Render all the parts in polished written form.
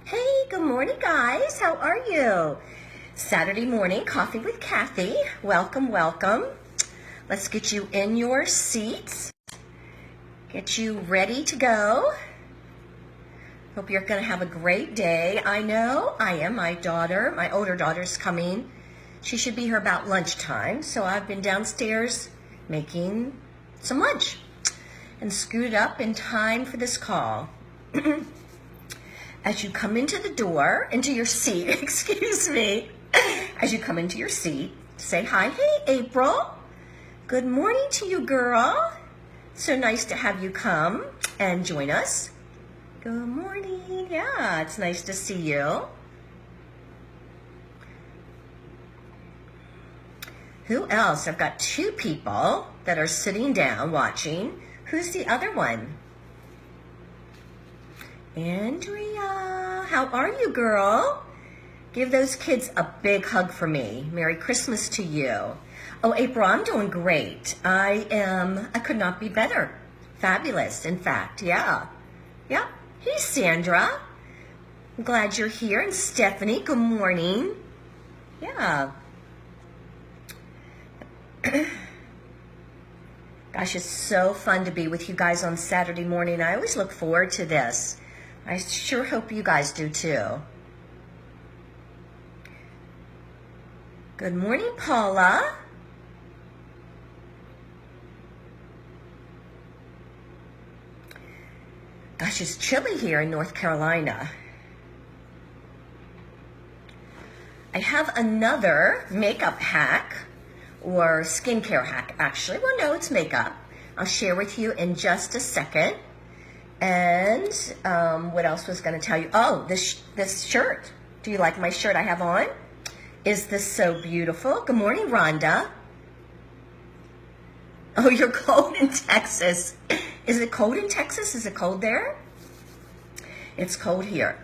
Hey, good morning, guys. How are you? Saturday morning, coffee with Kathy. Welcome, welcome. Let's get you in your seats. Get you ready to go. Hope you're going to have a great day. I know I am. My older daughter's coming. She should be here about lunchtime. So I've been downstairs making some lunch and scooted up in time for this call. As you come into the door, into your seat, excuse me, as you come into your seat, say hi. Hey, April. Good morning to you, girl. So nice to have you come and join us. Good morning. Yeah, it's nice to see you. Who else? I've got two people that are sitting down watching. Who's the other one? Andrea, how are you, girl? Give those kids a big hug for me. Merry Christmas to you. Oh, April, I'm doing great. I could not be better. Fabulous, in fact, yeah. Yeah. Hey, Sandra. I'm glad you're here. And Stephanie, good morning. Yeah. Gosh, it's so fun to be with you guys on Saturday morning. I always look forward to this. I sure hope you guys do too. Good morning, Paula. Gosh, it's chilly here in North Carolina. I have another makeup hack, or skincare hack, actually. Well, no, it's makeup. I'll share with you in just a second. And what else was going to tell you? Oh, this shirt. Do you like my shirt I have on? Is this so beautiful? Good morning, Rhonda. Oh, you're cold in Texas. Is it cold in Texas? Is it cold there? It's cold here.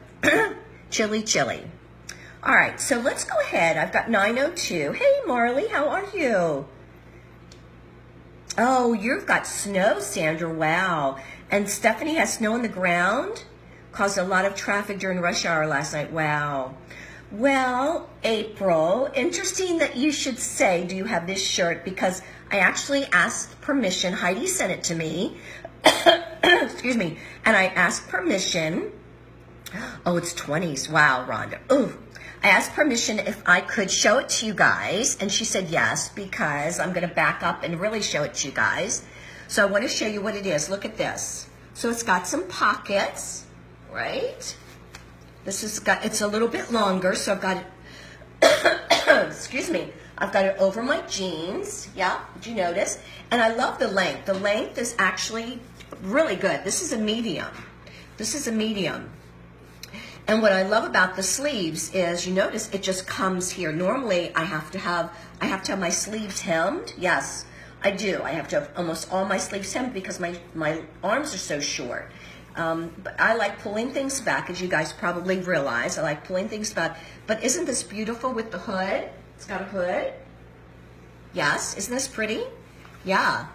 Chilly, chilly. All right, so let's go ahead. I've got 9:02. Hey, Marley, how are you? Oh, you've got snow, Sandra. Wow. And Stephanie has snow on the ground. Caused a lot of traffic during rush hour last night. Wow. Well, April, interesting that you should say, do you have this shirt? Because I actually asked permission. Heidi sent it to me. Excuse me. And I asked permission. Oh, it's 20s. Wow, Rhonda. Ooh. I asked permission if I could show it to you guys, and she said yes, because I'm going to back up and really show it to you guys. So I want to show you what it is. Look at this. So it's got some pockets, right? It's a little bit longer, so I've got it, excuse me, I've got it over my jeans. Yeah, did you notice? And I love the length. The length is actually really good. This is a medium. This is a medium. And what I love about the sleeves is, you notice it just comes here. Normally, I have to have my sleeves hemmed. Yes, I do. I have to have almost all my sleeves hemmed because my arms are so short. But I like pulling things back, as you guys probably realize. I like pulling things back. But isn't this beautiful with the hood? It's got a hood. Yes, isn't this pretty? Yeah.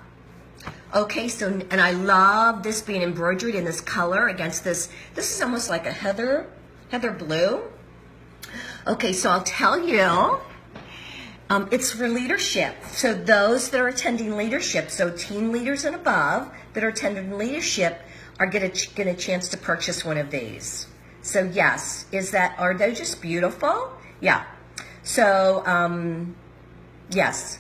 Okay, so, and I love this being embroidered in this color against this. This is almost like a heather blue. Okay, so I'll tell you, it's for leadership. So those that are attending leadership, so teen leaders and above that are attending leadership are get a chance to purchase one of these. So yes, are they just beautiful? Yeah. So, yes.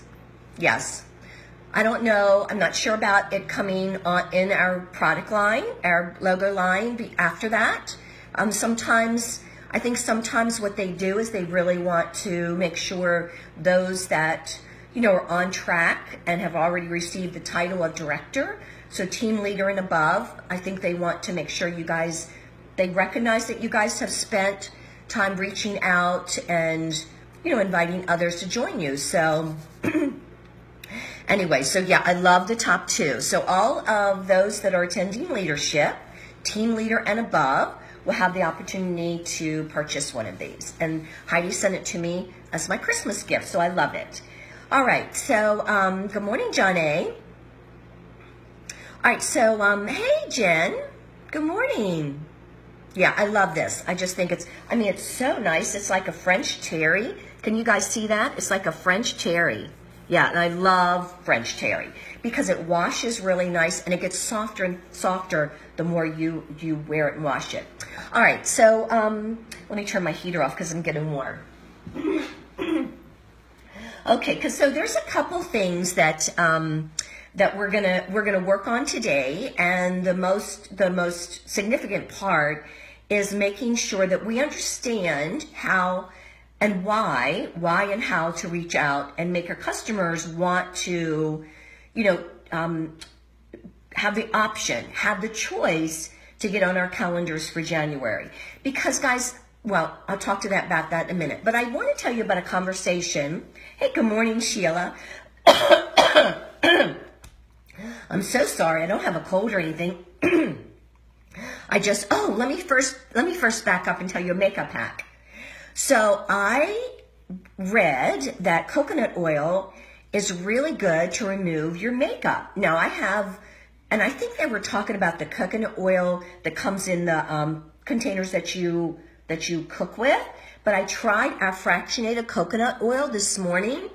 I don't know, I'm not sure about it coming on in our product line, our logo line after that. I think sometimes what they do is they really want to make sure those that, are on track and have already received the title of director, so team leader and above, I think they want to make sure they recognize that you guys have spent time reaching out and, inviting others to join you. So, anyway, so yeah, I love the top two. So all of those that are attending leadership, team leader and above, will have the opportunity to purchase one of these. And Heidi sent it to me as my Christmas gift, so I love it. All right, so good morning, John A. All right, so hey, Jen. Good morning. Yeah, I love this. I just think it's so nice. It's like a French terry. Can you guys see that? It's like a French terry. Yeah, and I love French terry because it washes really nice and it gets softer and softer the more you wear it and wash it. All right, so let me turn my heater off because I'm getting warm. Okay, so there's a couple things that that we're gonna work on today, and the most significant part is making sure that we understand how and why and how to reach out and make our customers want to, have the option, have the choice to get on our calendars for January. Because guys, well, I'll talk to about that in a minute, but I want to tell you about a conversation. Hey, good morning, Sheila. I'm so sorry. I don't have a cold or anything. Let me first back up and tell you a makeup hack. So I read that coconut oil is really good to remove your makeup. Now and I think they were talking about the coconut oil that comes in the containers that you cook with, but I tried our fractionated coconut oil this morning.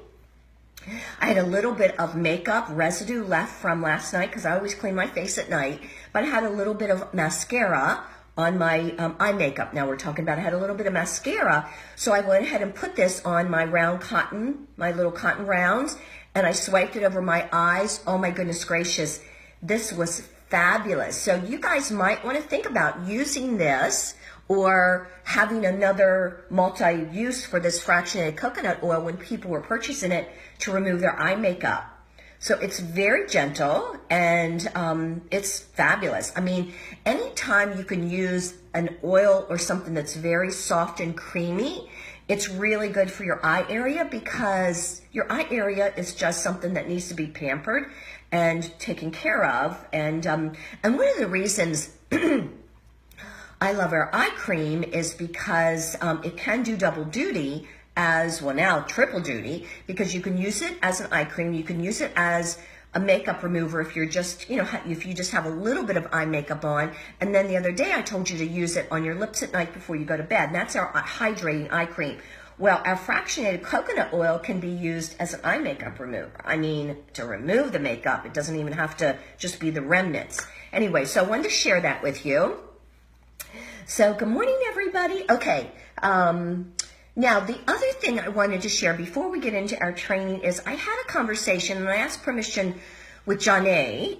I had a little bit of makeup residue left from last night because I always clean my face at night, but I had a little bit of mascara on my eye makeup. Now we're talking about I had a little bit of mascara, so I went ahead and put this on my round cotton, my little cotton rounds, and I swiped it over my eyes. Oh my goodness gracious, this was fabulous. So you guys might want to think about using this or having another multi-use for this fractionated coconut oil when people were purchasing it to remove their eye makeup. So it's very gentle and it's fabulous. I mean, anytime you can use an oil or something that's very soft and creamy, it's really good for your eye area because your eye area is just something that needs to be pampered and taken care of. And one of the reasons I love our eye cream is because it can do double duty as, well now triple duty, because you can use it as an eye cream, you can use it as a makeup remover if you're just, if you just have a little bit of eye makeup on, and then the other day I told you to use it on your lips at night before you go to bed, and that's our hydrating eye cream. Well, our fractionated coconut oil can be used as an eye makeup remover. I mean, to remove the makeup, it doesn't even have to just be the remnants. Anyway, so I wanted to share that with you. So good morning, everybody. Okay, now the other thing I wanted to share before we get into our training is I had a conversation and I asked permission with Janae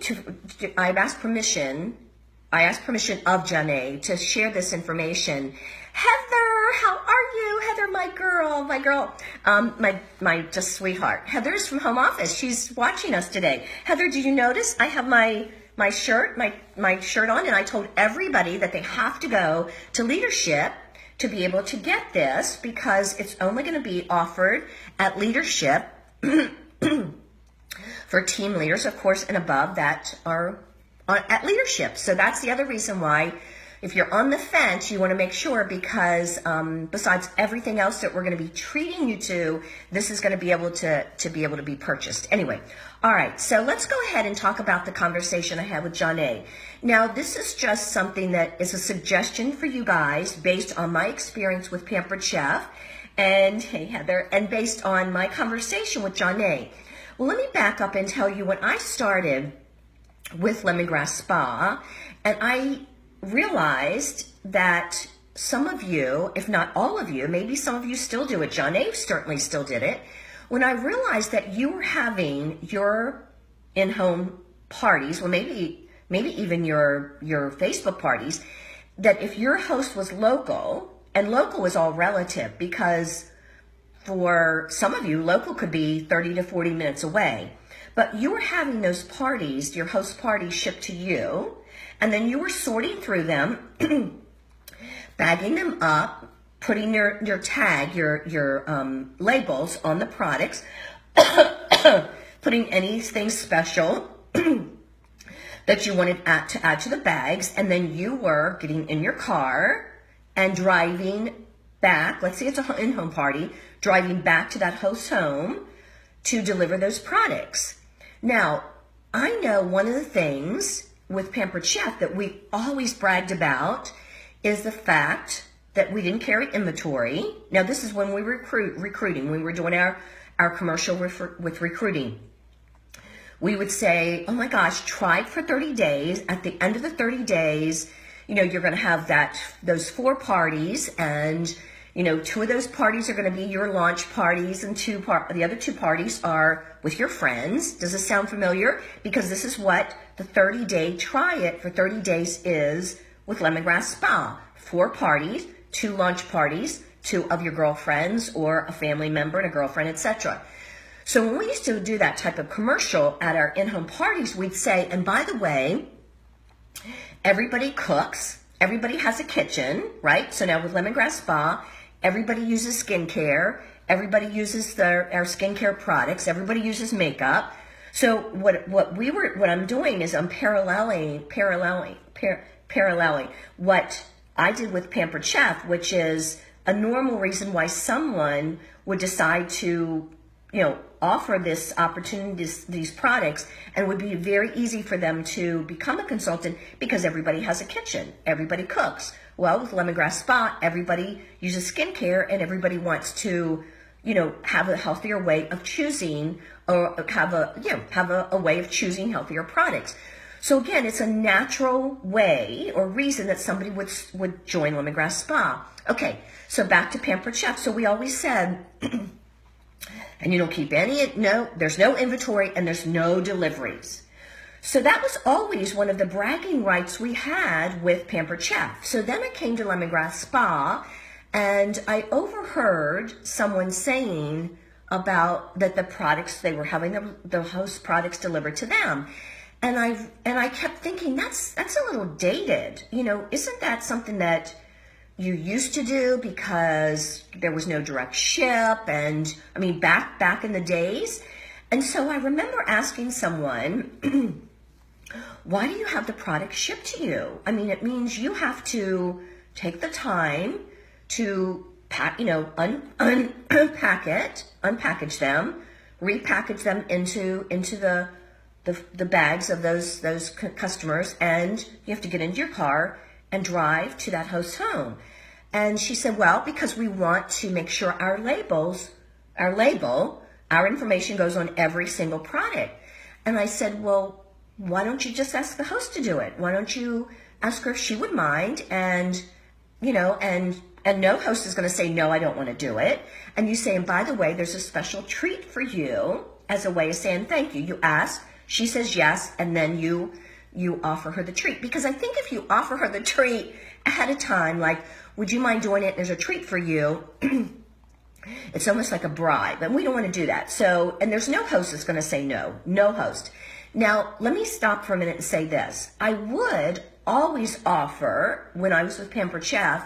I asked permission of Janae to share this information. Heather, how are you? Heather, my girl, my just sweetheart. Heather's from home office. She's watching us today. Heather, did you notice I have my shirt on, and I told everybody that they have to go to leadership to be able to get this because it's only going to be offered at leadership for team leaders, of course, and above that are at leadership. So that's the other reason why, if you're on the fence, you want to make sure because besides everything else that we're going to be treating you to, this is going to be able to be purchased. Anyway, all right, so let's go ahead and talk about the conversation I had with Janae. Now, this is just something that is a suggestion for you guys based on my experience with Pampered Chef and, hey, Heather, and based on my conversation with Janae. Well, let me back up and tell you when I started with Lemongrass Spa, and I realized that some of you, if not all of you, maybe some of you still do it. Janae certainly still did it. When I realized that you were having your in-home parties, well, maybe even your Facebook parties, that if your host was local, and local is all relative because for some of you, local could be 30 to 40 minutes away, but you were having those parties, your host parties shipped to you, and then you were sorting through them, bagging them up, putting your tag, your labels on the products, putting anything special that you wanted to add to the bags, and then you were getting in your car and driving back, let's say it's an in-home party, driving back to that host's home to deliver those products. Now, I know one of the things with Pampered Chef that we always bragged about is the fact that we didn't carry inventory. Now, this is when we were recruiting, when we were doing our commercial with recruiting. We would say, oh my gosh, try it for 30 days. At the end of the 30 days, you're going to have those 4 parties, and 2 of those parties are going to be your launch parties, and the other 2 parties are with your friends. Does this sound familiar? Because this is what the 30-day try it for 30 days is with Lemongrass Spa. 4 parties, 2 launch parties, 2 of your girlfriends or a family member and a girlfriend, etc. So when we used to do that type of commercial at our in-home parties, we'd say, and by the way, everybody cooks, everybody has a kitchen, right? So now with Lemongrass Spa, everybody uses skincare, everybody uses our skincare products, everybody uses makeup. So what I'm doing is I'm paralleling what I did with Pampered Chef, which is a normal reason why someone would decide to, offer this opportunity, these products, and it would be very easy for them to become a consultant because everybody has a kitchen, everybody cooks. Well, with Lemongrass Spa, everybody uses skincare, and everybody wants to, have a healthier way of choosing, or have a way of choosing healthier products. So again, it's a natural way or reason that somebody would join Lemongrass Spa. Okay, so back to Pampered Chef. So we always said, and you don't keep there's no inventory and there's no deliveries. So that was always one of the bragging rights we had with Pampered Chef. So then I came to Lemongrass Spa, and I overheard someone saying about that the products, they were having the host products delivered to them. And I kept thinking, that's a little dated. Isn't that something that you used to do because there was no direct ship, and back in the days? And so I remember asking someone, why do you have the product shipped to you? It means you have to take the time to unpackage them, repackage them into the bags of those customers, and you have to get into your car and drive to that host's home. And she said, well, because we want to make sure our information goes on every single product. And I said, well, why don't you just ask the host to do it? Why don't you ask her if she would mind? And no host is going to say, no, I don't want to do it. And you say, and by the way, there's a special treat for you as a way of saying thank you. You ask, she says yes, and then you offer her the treat. Because I think if you offer her the treat ahead of time, like, would you mind doing it? There's a treat for you. It's almost like a bribe, and we don't want to do that. So, and there's no host that's going to say no. No host. Now, let me stop for a minute and say this. I would always offer, when I was with Pampered Chef,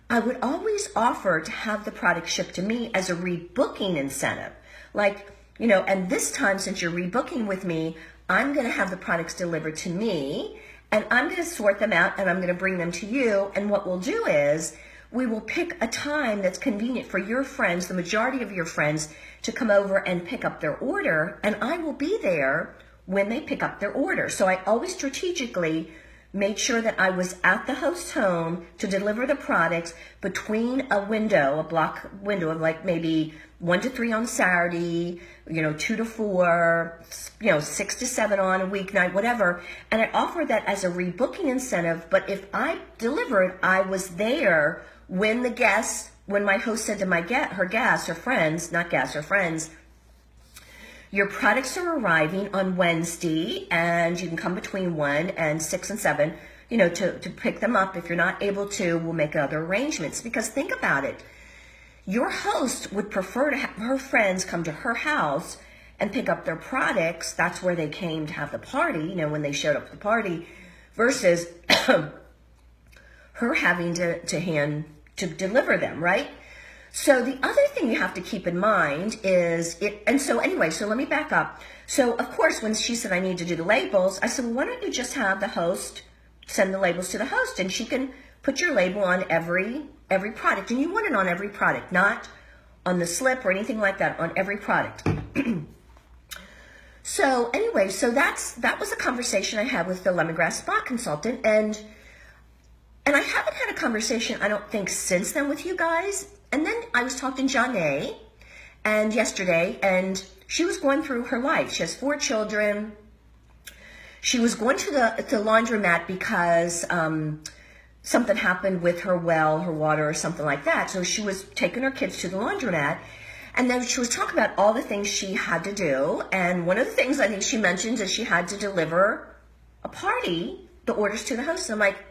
I would always offer to have the product shipped to me as a rebooking incentive. Like, and this time, since you're rebooking with me, I'm going to have the products delivered to me, and I'm going to sort them out, and I'm going to bring them to you. And what we'll do is we will pick a time that's convenient for your friends, the majority of your friends, to come over and pick up their order, and I will be there when they pick up their order. So I always strategically made sure that I was at the host's home to deliver the products between a block window of like maybe 1 to 3 on Saturday, 2 to 4, 6 to 7 on a weeknight, whatever. And I offered that as a rebooking incentive. But if I delivered, I was there when my host said to her friends, your products are arriving on Wednesday, and you can come between 1 and 6 and 7, to pick them up. If you're not able to, we'll make other arrangements. Because think about it. Your host would prefer to have her friends come to her house and pick up their products. That's where they came to have the party, when they showed up at the party, versus her having to deliver them, right? So the other thing you have to keep in mind is so let me back up. So of course, when she said I need to do the labels, I said, well, why don't you just have the host send the labels to the host, and she can put your label on every product. And you want it on every product, not on the slip or anything like that, on every product. So that was a conversation I had with the Lemongrass Spa consultant, and And I haven't had a conversation, I don't think, since then with you guys. And then I was talking to Janae and yesterday, and she was going through her life. She has 4 children. She was going to the laundromat because something happened with her well, her water, or something like that. So she was taking her kids to the laundromat. And then she was talking about all the things she had to do. And one of the things I think she mentioned is she had to deliver a party, the orders to the host. And I'm like,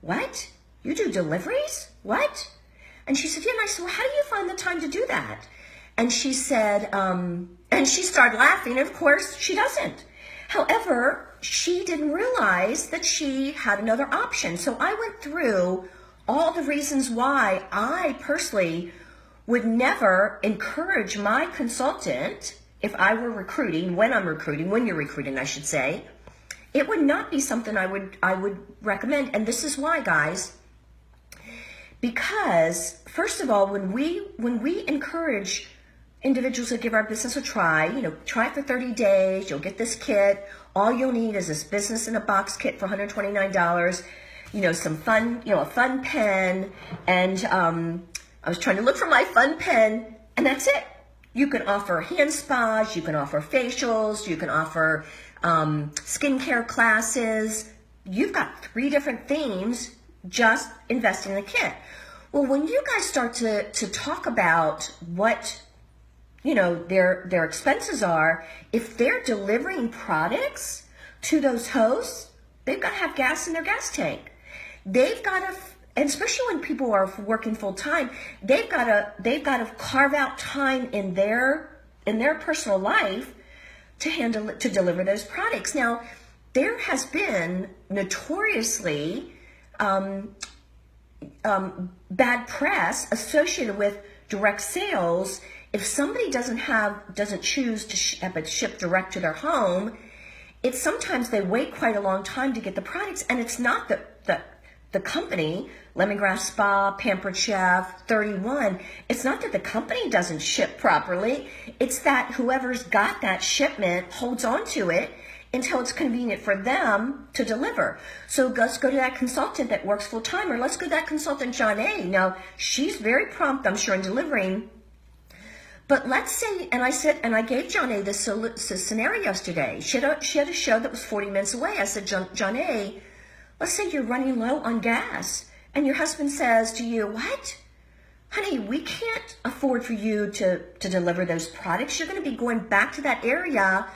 what? You do deliveries? What? And she said, yeah. And I said, well, how do you find the time to do that? And she said, and she started laughing. And of course, she doesn't. However, she didn't realize that she had another option. So I went through all the reasons why I personally would never encourage my consultant, if I were recruiting, when you're recruiting, I should say, it would not be something I would recommend. And this is why, guys. Because first of all, when we encourage individuals to give our business a try, try it for 30 days, you'll get this kit. All you'll need is this business in a box kit for $129, some fun, a fun pen. And I was trying to look for my fun pen, and that's it. You can offer hand spas, you can offer facials, you can offer skincare classes. You've got 3 different themes, just investing in the kit. Well, when you guys start to talk about what their expenses are, if they're delivering products to those hosts, they've got to have gas in their gas tank. They've got to, and especially when people are working full time, they've got to carve out time in their personal life to deliver those products. Now, there has been notoriously bad press associated with direct sales. If somebody doesn't choose to have it shipped direct to their home, it's sometimes they wait quite a long time to get the products, and it's not the company, Lemongrass Spa, Pampered Chef, 31, it's not that the company doesn't ship properly, it's that whoever's got that shipment holds on to it until it's convenient for them to deliver. So let's go to that consultant that works full time, or let's go to that consultant, Janae. Now, she's very prompt, I'm sure, in delivering. But let's say, and I gave Janae this scenario yesterday. She had a show that was 40 minutes away. I said, Janae, let's say you're running low on gas, and your husband says to you, what? Honey, we can't afford for you to deliver those products. You're going to be going back to that area,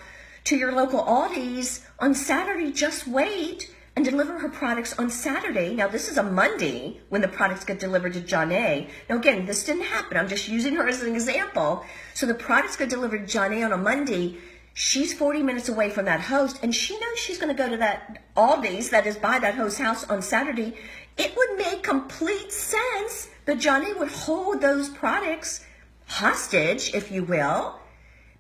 to your local Aldi's on Saturday. Just wait and deliver her products on Saturday. Now, this is a Monday when the products get delivered to Janae. Now, again, this didn't happen. I'm just using her as an example. So the products get delivered to Janae on a Monday. She's 40 minutes away from that host, and she knows she's going to go to that Aldi's that is by that host's house on Saturday. It would make complete sense that Janae would hold those products hostage, if you will,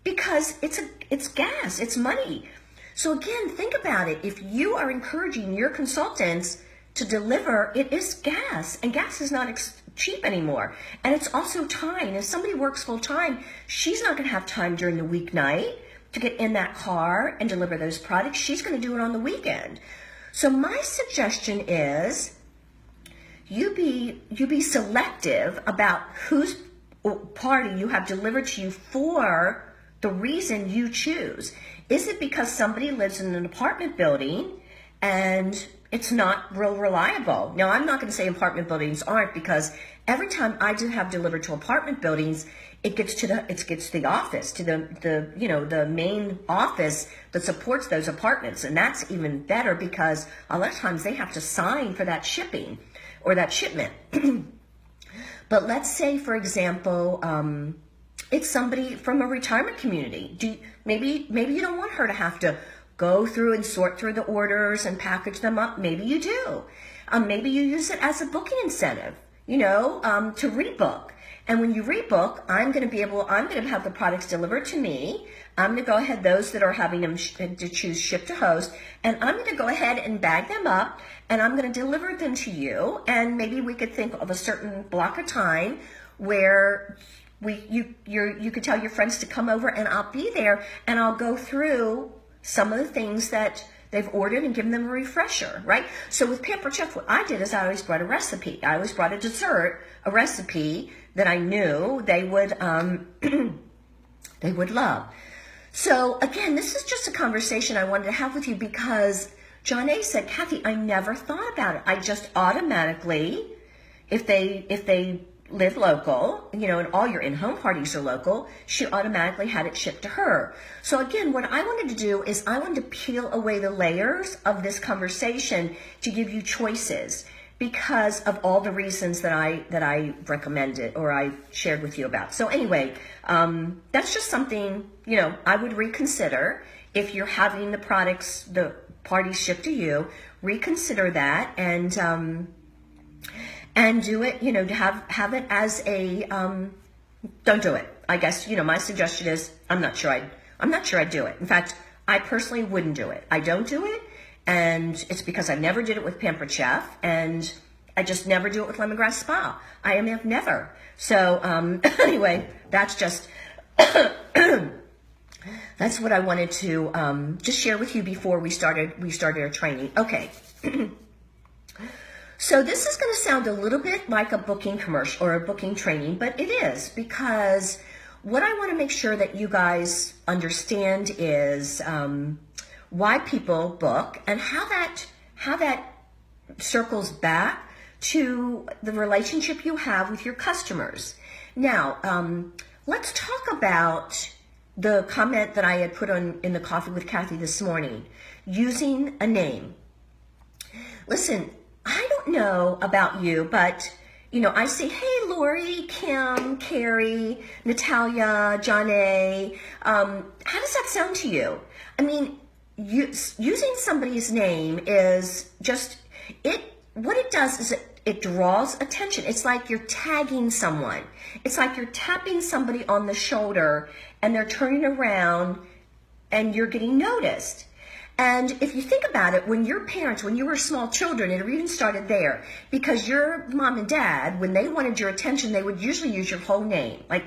because it's gas, it's money. So again, think about it. If you are encouraging your consultants to deliver, it is gas, and gas is not cheap anymore. And it's also time. If somebody works full time, she's not going to have time during the weeknight to get in that car and deliver those products. She's going to do it on the weekend. So my suggestion is you be selective about whose party you have delivered to you for the reason you choose. Is it because somebody lives in an apartment building and it's not real reliable? Now, I'm not going to say apartment buildings aren't, because every time I do have delivered to apartment buildings, it gets to the office, to the main office that supports those apartments. And that's even better, because a lot of times they have to sign for that shipping or that shipment. But let's say, for example, it's somebody from a retirement community. Maybe you don't want her to have to go through and sort through the orders and package them up. Maybe you do. Maybe you use it as a booking incentive, to rebook. And when you rebook, I'm going to have the products delivered to me. I'm going to go ahead, those that are having them to choose ship to host, and I'm going to go ahead and bag them up, and I'm going to deliver them to you. And maybe we could think of a certain block of time where you could tell your friends to come over, and I'll be there, and I'll go through some of the things that they've ordered and given them a refresher, right? So with Pampered Chef, what I did is I always brought a recipe. I always brought a dessert, a recipe that I knew they would they would love. So again, this is just a conversation I wanted to have with you because John A. said, Kathy, I never thought about it. I just automatically, if they live local, you know, and all your in-home parties are local, she automatically had it shipped to her. So again, what I wanted to do is I wanted to peel away the layers of this conversation to give you choices because of all the reasons that I recommended or I shared with you about. So anyway, that's just something, you know, I would reconsider if you're having the products, the parties shipped to you, reconsider that and do it, you know, to have it as a, don't do it. I guess, you know, my suggestion is, I'm not sure I'd do it. In fact, I personally wouldn't do it. I don't do it. And it's because I never did it with Pampered Chef and I just never do it with Lemongrass Spa. I have never. So, anyway, that's just, that's what I wanted to, just share with you before we started our training. Okay. So this is going to sound a little bit like a booking commercial or a booking training, but it is because what I want to make sure that you guys understand is why people book and how that circles back to the relationship you have with your customers. Now, let's talk about the comment that I had put on in the Coffee with Kathy this morning, using a name. Listen, I don't know about you, but, you know, I say, hey, Lori, Kim, Carrie, Natalia, John A. How does that sound to you? I mean, using somebody's name is just, what it does is it draws attention. It's like you're tagging someone. It's like you're tapping somebody on the shoulder and they're turning around and you're getting noticed. And if you think about it, when your parents, when you were small children, it even started there because your mom and dad, when they wanted your attention, they would usually use your whole name. Like,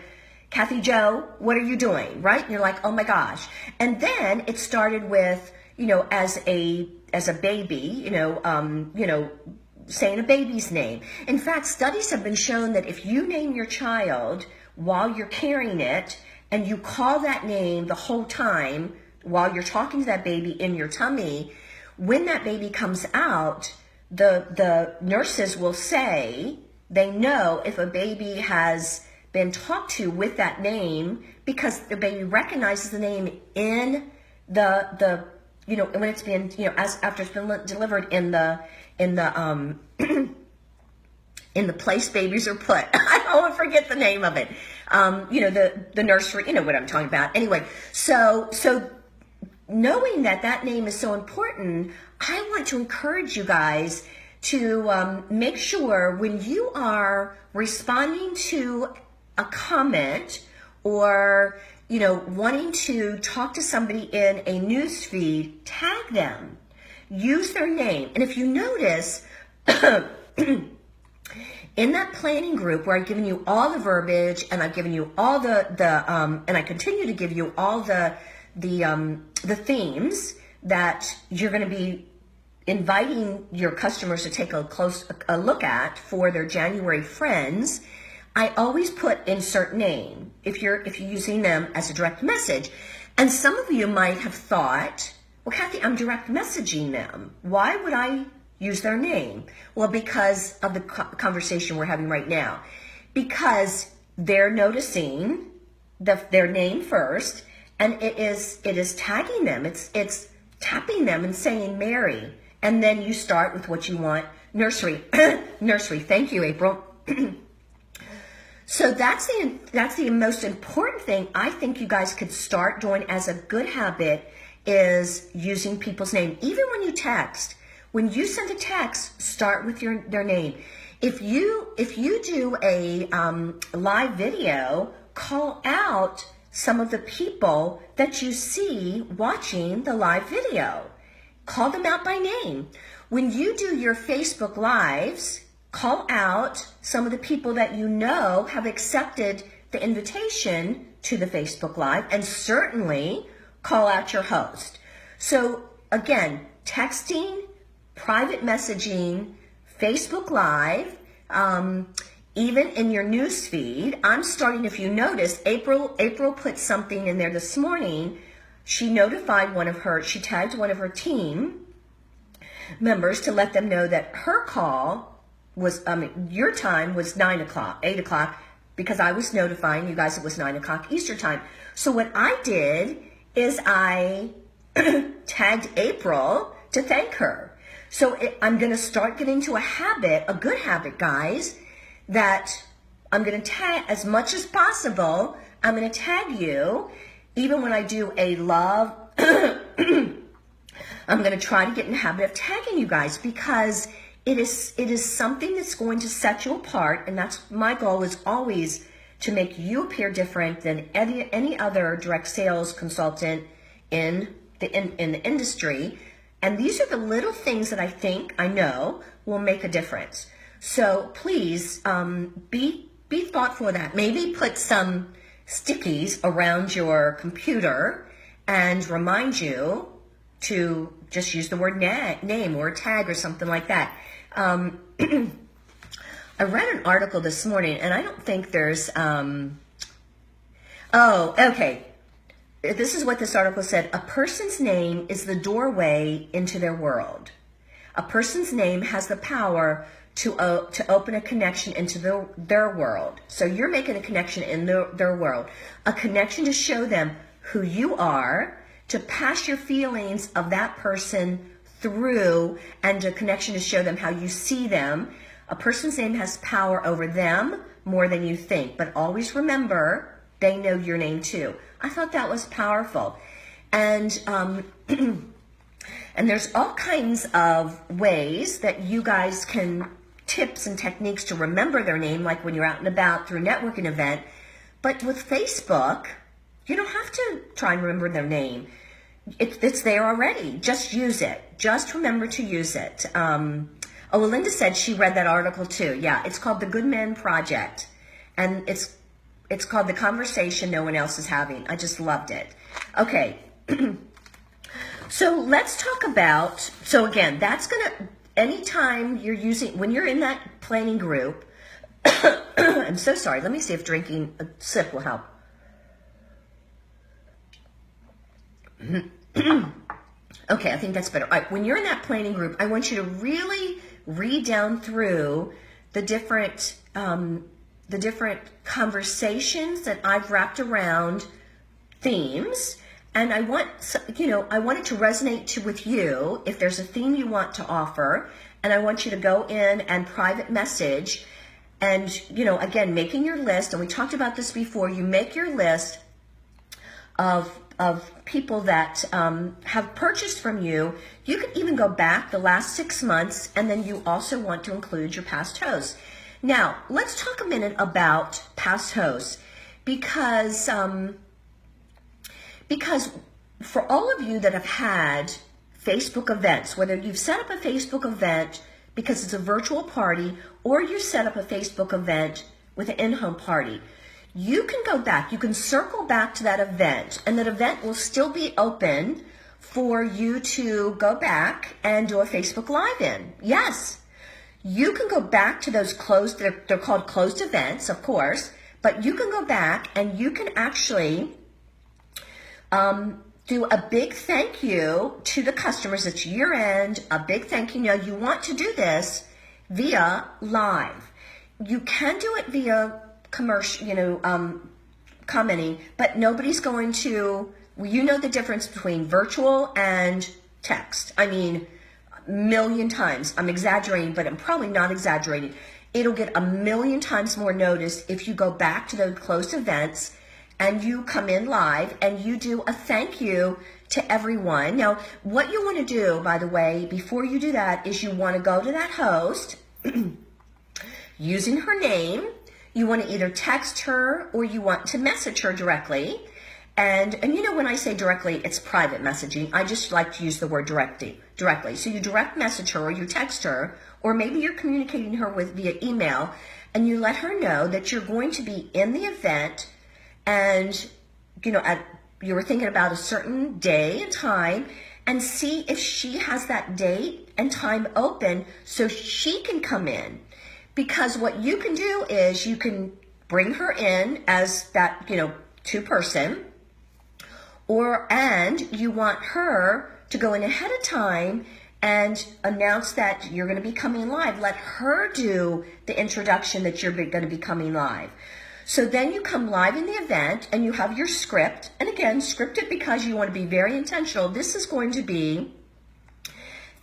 Kathy Joe, what are you doing? Right? And you're like, oh my gosh. And then it started with, you know, as a baby, you know, saying a baby's name. In fact, studies have been shown that if you name your child while you're carrying it and you call that name the whole time, while you're talking to that baby in your tummy, when that baby comes out, the nurses will say they know if a baby has been talked to with that name because the baby recognizes the name in the you know, when it's been, you know, as after it's been delivered in the in the place babies are put. I don't forget the name of it. You know, the nursery, you know what I'm talking about. Anyway, so knowing that name is so important, I want to encourage you guys to make sure when you are responding to a comment or, you know, wanting to talk to somebody in a news feed, tag them, use their name. And if you notice, in that planning group where I've given you all the verbiage and I've given you all and I continue to give you all the themes that you're going to be inviting your customers to take a look at for their January friends, I always put insert name if you're using them as a direct message. And some of you might have thought, well, Kathy, I'm direct messaging them. Why would I use their name? Well, because of the conversation we're having right now. Because they're noticing their name first, and it is tagging them. It's tapping them and saying Mary. And then you start with what you want. Nursery. Nursery. Thank you, April. So that's the most important thing I think you guys could start doing as a good habit is using people's name. Even when you text, when you send a text, start with their name. If you do a live video, call out some of the people that you see watching the live video. Call them out by name. When you do your Facebook Lives, call out some of the people that you know have accepted the invitation to the Facebook Live, and certainly call out your host. So again, texting, private messaging, Facebook Live, even in your news feed. I'm starting, if you notice, April put something in there this morning. She notified she tagged one of her team members to let them know that her call was, your time was 9 o'clock, 8 o'clock, because I was notifying you guys it was 9 o'clock Eastern time. So what I did is I tagged April to thank her. So I'm going to start getting to a good habit, guys, that I'm going to tag as much as possible. I'm going to tag you. Even when I do a love, I'm going to try to get in the habit of tagging you guys, because it is something that's going to set you apart. And that's my goal, is always to make you appear different than any other direct sales consultant in the industry. And these are the little things that I know will make a difference. So please be thoughtful of that. Maybe put some stickies around your computer and remind you to just use the word name or tag or something like that. I read an article this morning, and I don't think there's, okay. This is what this article said. A person's name is the doorway into their world. A person's name has the power to open a connection into their world. So you're making a connection in their world, a connection to show them who you are, to pass your feelings of that person through, and a connection to show them how you see them. A person's name has power over them more than you think, but always remember they know your name too. I thought that was powerful. And and there's all kinds of ways that you guys can, tips and techniques to remember their name, like when you're out and about through a networking event. But with Facebook, you don't have to try and remember their name. It's there already. Just use it. Just remember to use it. Linda said she read that article too. Yeah, it's called The Good Men Project. And it's called The Conversation No One Else Is Having. I just loved it. Okay. So let's talk about, so again, that's going to, anytime you're using, when you're in that planning group, I'm so sorry. Let me see if drinking a sip will help. Okay, I think that's better. All right, when you're in that planning group, I want you to really read down through the different conversations that I've wrapped around themes. And I want, I want it to resonate with you if there's a theme you want to offer. And I want you to go in and private message. And, again, making your list. And we talked about this before. You make your list of people that have purchased from you. You can even go back the last 6 months. And then you also want to include your past hosts. Now, let's talk a minute about past hosts. Because for all of you that have had Facebook events, whether you've set up a Facebook event because it's a virtual party, or you set up a Facebook event with an in-home party, you can go back, you can circle back to that event, and that event will still be open for you to go back and do a Facebook Live in. Yes, you can go back to those closed, they're called closed events, of course, but you can go back and you can actually do a big thank you to the customers. It's year end, a big thank you. Now, you want to do this via live. You can do it via commercial, commenting, but nobody's going to, the difference between virtual and text. I mean, a million times. I'm exaggerating, but I'm probably not exaggerating. It'll get a million times more notice if you go back to those closed events and you come in live and you do a thank you to everyone. Now, what you want to do, by the way, before you do that, is you want to go to that host using her name. You want to either text her or you want to message her directly. And when I say directly, it's private messaging. I just like to use the word directly. So you direct message her or you text her, or maybe you're communicating her via email, and you let her know that you're going to be in the event. And, you were thinking about a certain day and time, and see if she has that date and time open so she can come in. Because what you can do is you can bring her in as that, two-person, and you want her to go in ahead of time and announce that you're going to be coming live. Let her do the introduction that you're going to be coming live. So then you come live in the event and you have your script. And again, script it because you want to be very intentional. This is going to be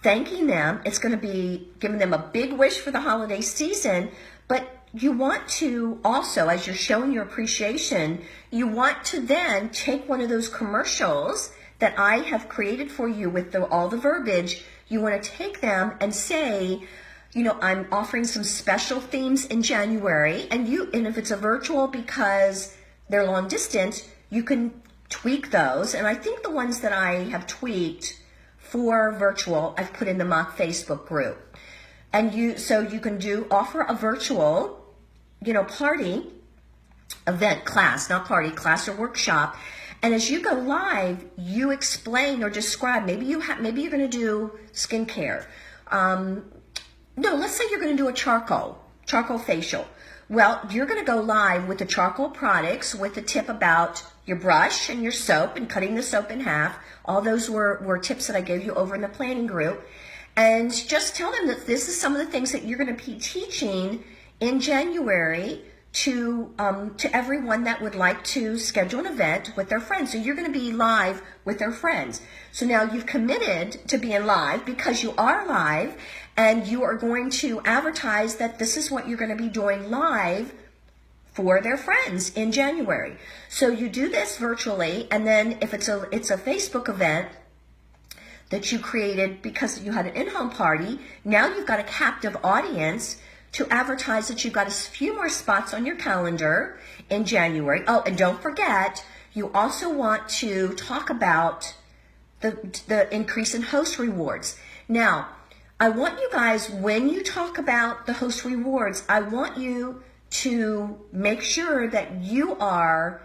thanking them. It's going to be giving them a big wish for the holiday season. But you want to also, as you're showing your appreciation, you want to then take one of those commercials that I have created for you with all the verbiage. You want to take them and say, I'm offering some special themes in January, and if it's a virtual because they're long distance, you can tweak those. And I think the ones that I have tweaked for virtual, I've put in the mock Facebook group. And so you can offer a virtual, party, event, class, not party, class or workshop. And as you go live, you explain or describe, maybe you're going to do skincare. No, let's say you're going to do a charcoal facial. Well, you're going to go live with the charcoal products with a tip about your brush and your soap and cutting the soap in half. All those were tips that I gave you over in the planning group. And just tell them that this is some of the things that you're going to be teaching in January to everyone that would like to schedule an event with their friends. So you're going to be live with their friends. So now you've committed to being live because you are live, and you are going to advertise that this is what you're going to be doing live for their friends in January. So you do this virtually, and then if it's a Facebook event that you created because you had an in-home party, now you've got a captive audience to advertise that you've got a few more spots on your calendar in January. Oh, and don't forget, you also want to talk about the increase in host rewards. Now, I want you guys, when you talk about the host rewards, I want you to make sure that you are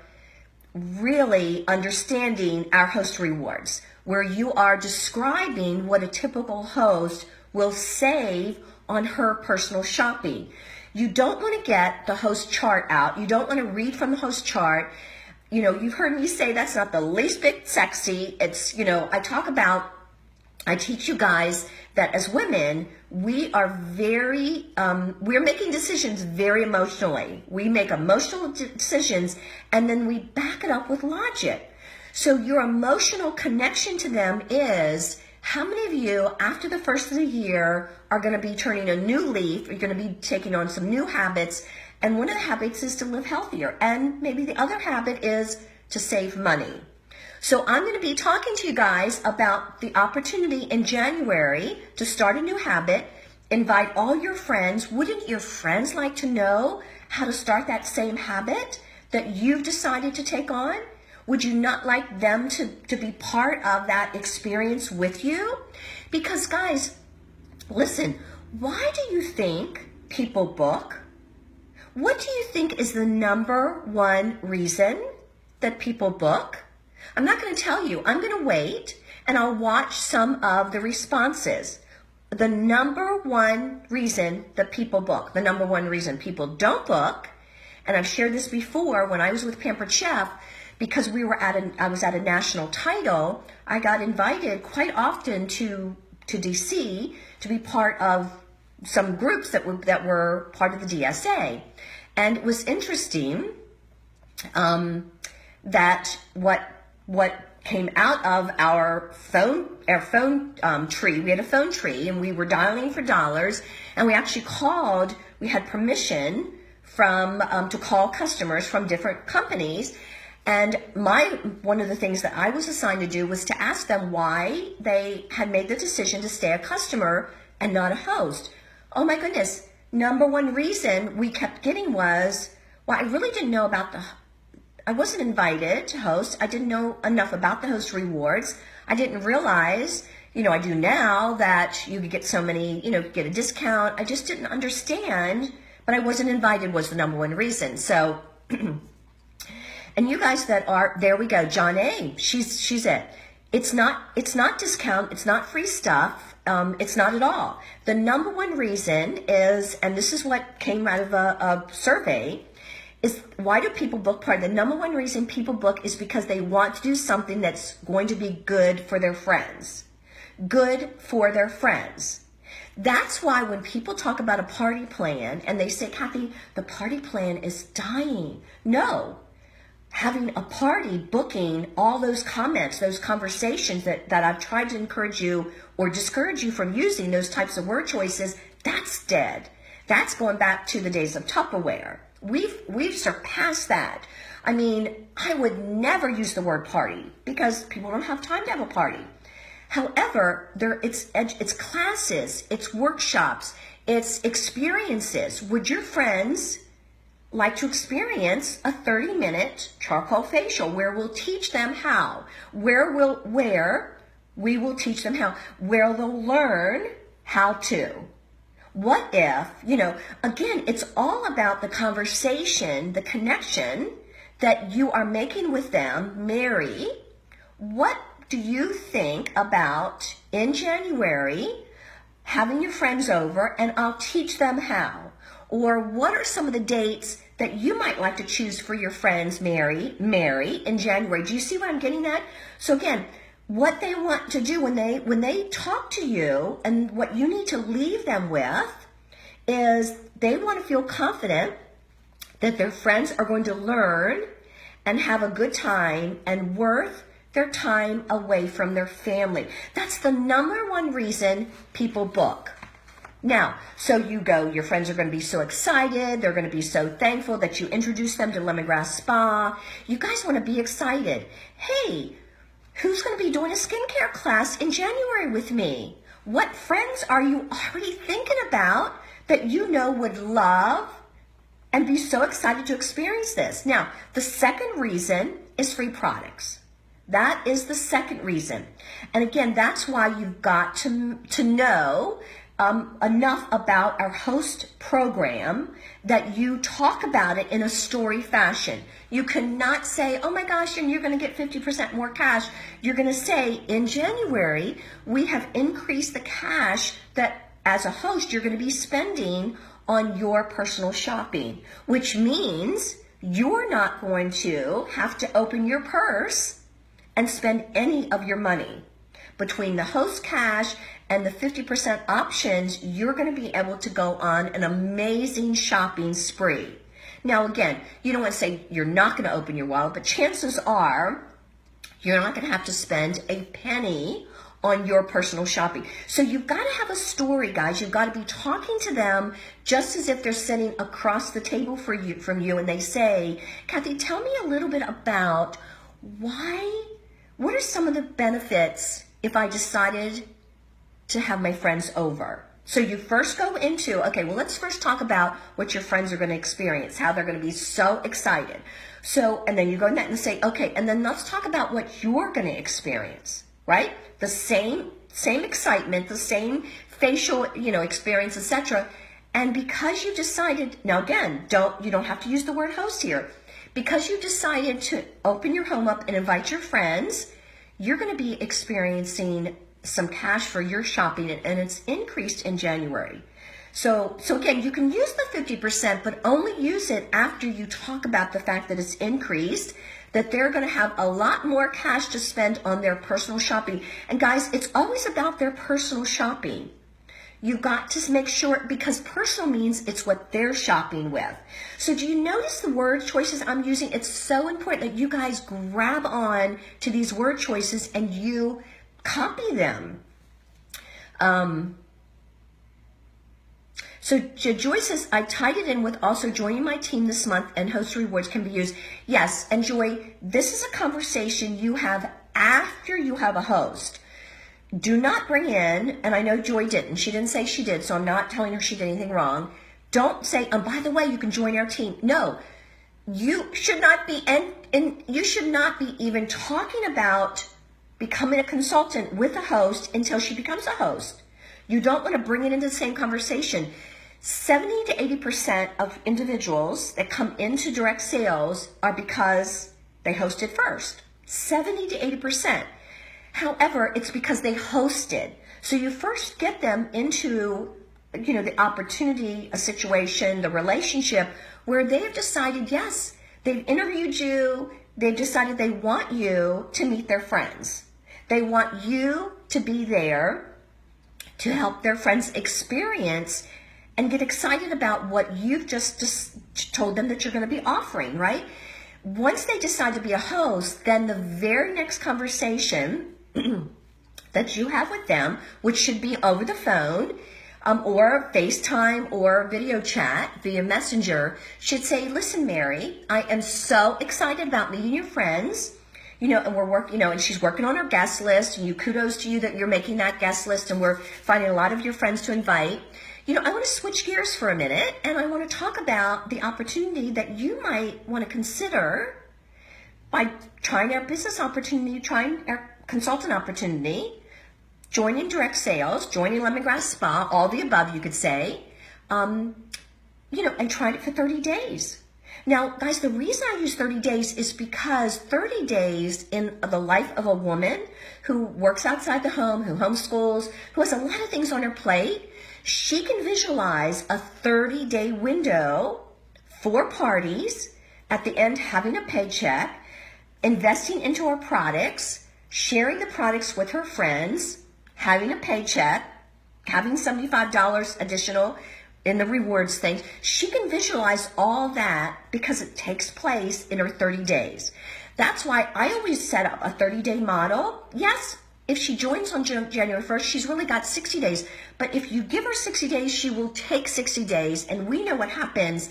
really understanding our host rewards, where you are describing what a typical host will save on her personal shopping. You don't want to get the host chart out. You don't want to read from the host chart. You've heard me say that's not the least bit sexy. It's, I teach you guys that as women, we are we're making decisions very emotionally. We make emotional decisions and then we back it up with logic. So your emotional connection to them is, how many of you, after the first of the year, are going to be turning a new leaf? You're going to be taking on some new habits. And one of the habits is to live healthier. And maybe the other habit is to save money. So I'm going to be talking to you guys about the opportunity in January to start a new habit. Invite all your friends. Wouldn't your friends like to know how to start that same habit that you've decided to take on? Would you not like them to be part of that experience with you? Because guys, listen, why do you think people book? What do you think is the number one reason that people book? I'm not going to tell you. I'm going to wait and I'll watch some of the responses. The number one reason that people book, the number one reason people don't book, and I've shared this before when I was with Pampered Chef, because I was at a national title, I got invited quite often to DC to be part of some groups that were part of the DSA. And it was interesting that what came out of our phone tree, we had a phone tree and we were dialing for dollars, and we actually we had permission to call customers from different companies. And one of the things that I was assigned to do was to ask them why they had made the decision to stay a customer and not a host. Oh my goodness, number one reason we kept getting was, well, I really didn't know I wasn't invited to host. I didn't know enough about the host rewards. I didn't realize, I do now, that you could get so many, get a discount. I just didn't understand, but I wasn't invited was the number one reason. So, and you guys that are, there we go, John A., she's it. It's not discount. It's not free stuff. It's not at all. The number one reason is, and this is what came out of a survey, is why do people book party? The number one reason people book is because they want to do something that's going to be good for their friends. Good for their friends. That's why when people talk about a party plan and they say, Kathy, the party plan is dying. No. Having a party, booking, all those comments, those conversations that I've tried to encourage you or discourage you from using those types of word choices, that's dead. That's going back to the days of Tupperware. We've surpassed that. I mean, I would never use the word party because people don't have time to have a party. However, it's classes, it's workshops, it's experiences. Would your friends like to experience a 30-minute charcoal facial where we'll teach them how, where we will teach them how, where they'll learn how to. What if, again, it's all about the conversation, the connection that you are making with them. Mary, what do you think about in January having your friends over and I'll teach them how? Or what are some of the dates that you might like to choose for your friends, Mary, in January? Do you see what I'm getting at? So again, what they want to do when they talk to you and what you need to leave them with is they want to feel confident that their friends are going to learn and have a good time and worth their time away from their family. That's the number one reason people book. Now, so you go, your friends are going to be so excited. They're going to be so thankful that you introduced them to Lemongrass Spa. You guys want to be excited. Hey, who's going to be doing a skincare class in January with me? What friends are you already thinking about that you know would love and be so excited to experience this? Now, the second reason is free products. That is the second reason. And again, that's why you've got to know enough about our host program that you talk about it in a story fashion. You cannot say, oh my gosh, and you're going to get 50% more cash. You're going to say, in January, we have increased the cash that as a host you're going to be spending on your personal shopping, which means you're not going to have to open your purse and spend any of your money. Between the host cash and the 50% options, you're going to be able to go on an amazing shopping spree. Now, again, you don't want to say you're not going to open your wallet, but chances are you're not going to have to spend a penny on your personal shopping. So you've got to have a story, guys. You've got to be talking to them just as if they're sitting across the table from you and they say, Kathy, tell me a little bit about what are some of the benefits if I decided to have my friends over? So you first go into, okay, well, let's first talk about what your friends are going to experience, how they're going to be so excited. So, and then you go in that and say, okay, and then let's talk about what you're going to experience, right? The same excitement, the same facial, experience, etc. And because you decided, now again, you don't have to use the word host here. Because you decided to open your home up and invite your friends, you're going to be experiencing some cash for your shopping, and it's increased in January. So again, you can use the 50%, but only use it after you talk about the fact that it's increased, that they're going to have a lot more cash to spend on their personal shopping. And guys, it's always about their personal shopping. You got to make sure, because personal means it's what they're shopping with. So do you notice the word choices I'm using? It's so important that you guys grab on to these word choices and you copy them. So Joy says, I tied it in with also joining my team this month and host rewards can be used. Yes, and Joy, this is a conversation you have after you have a host. Do not bring in, and I know Joy didn't. She didn't say she did, so I'm not telling her she did anything wrong. Don't say, oh, by the way, you can join our team. No, you should not be, and you should not be even talking about becoming a consultant with a host until she becomes a host. You don't want to bring it into the same conversation. 70 to 80% of individuals that come into direct sales are because they hosted first. 70 to 80%. However, it's because they hosted. So you first get them into, the opportunity, a situation, the relationship where they have decided, yes, they've interviewed you, they've decided they want you to meet their friends. They want you to be there to help their friends experience and get excited about what you've just told them that you're going to be offering, right? Once they decide to be a host, then the very next conversation that you have with them, which should be over the phone, or FaceTime or video chat via Messenger, should say, listen, Mary, I am so excited about meeting your friends, and we're working, and she's working on her guest list, and kudos to you that you're making that guest list, and we're finding a lot of your friends to invite. I want to switch gears for a minute, and I want to talk about the opportunity that you might want to consider by trying our business opportunity, trying our consultant opportunity, joining direct sales, joining Lemongrass Spa, all the above, you could say, and trying it for 30 days. Now, guys, the reason I use 30 days is because 30 days in the life of a woman who works outside the home, who homeschools, who has a lot of things on her plate, she can visualize a 30-day window for parties, at the end having a paycheck, investing into her products, sharing the products with her friends, having a paycheck, having $75 additional in the rewards thing. She can visualize all that because it takes place in her 30 days. That's why I always set up a 30-day model. Yes, if she joins on January 1st, she's really got 60 days. But if you give her 60 days, she will take 60 days. And we know what happens.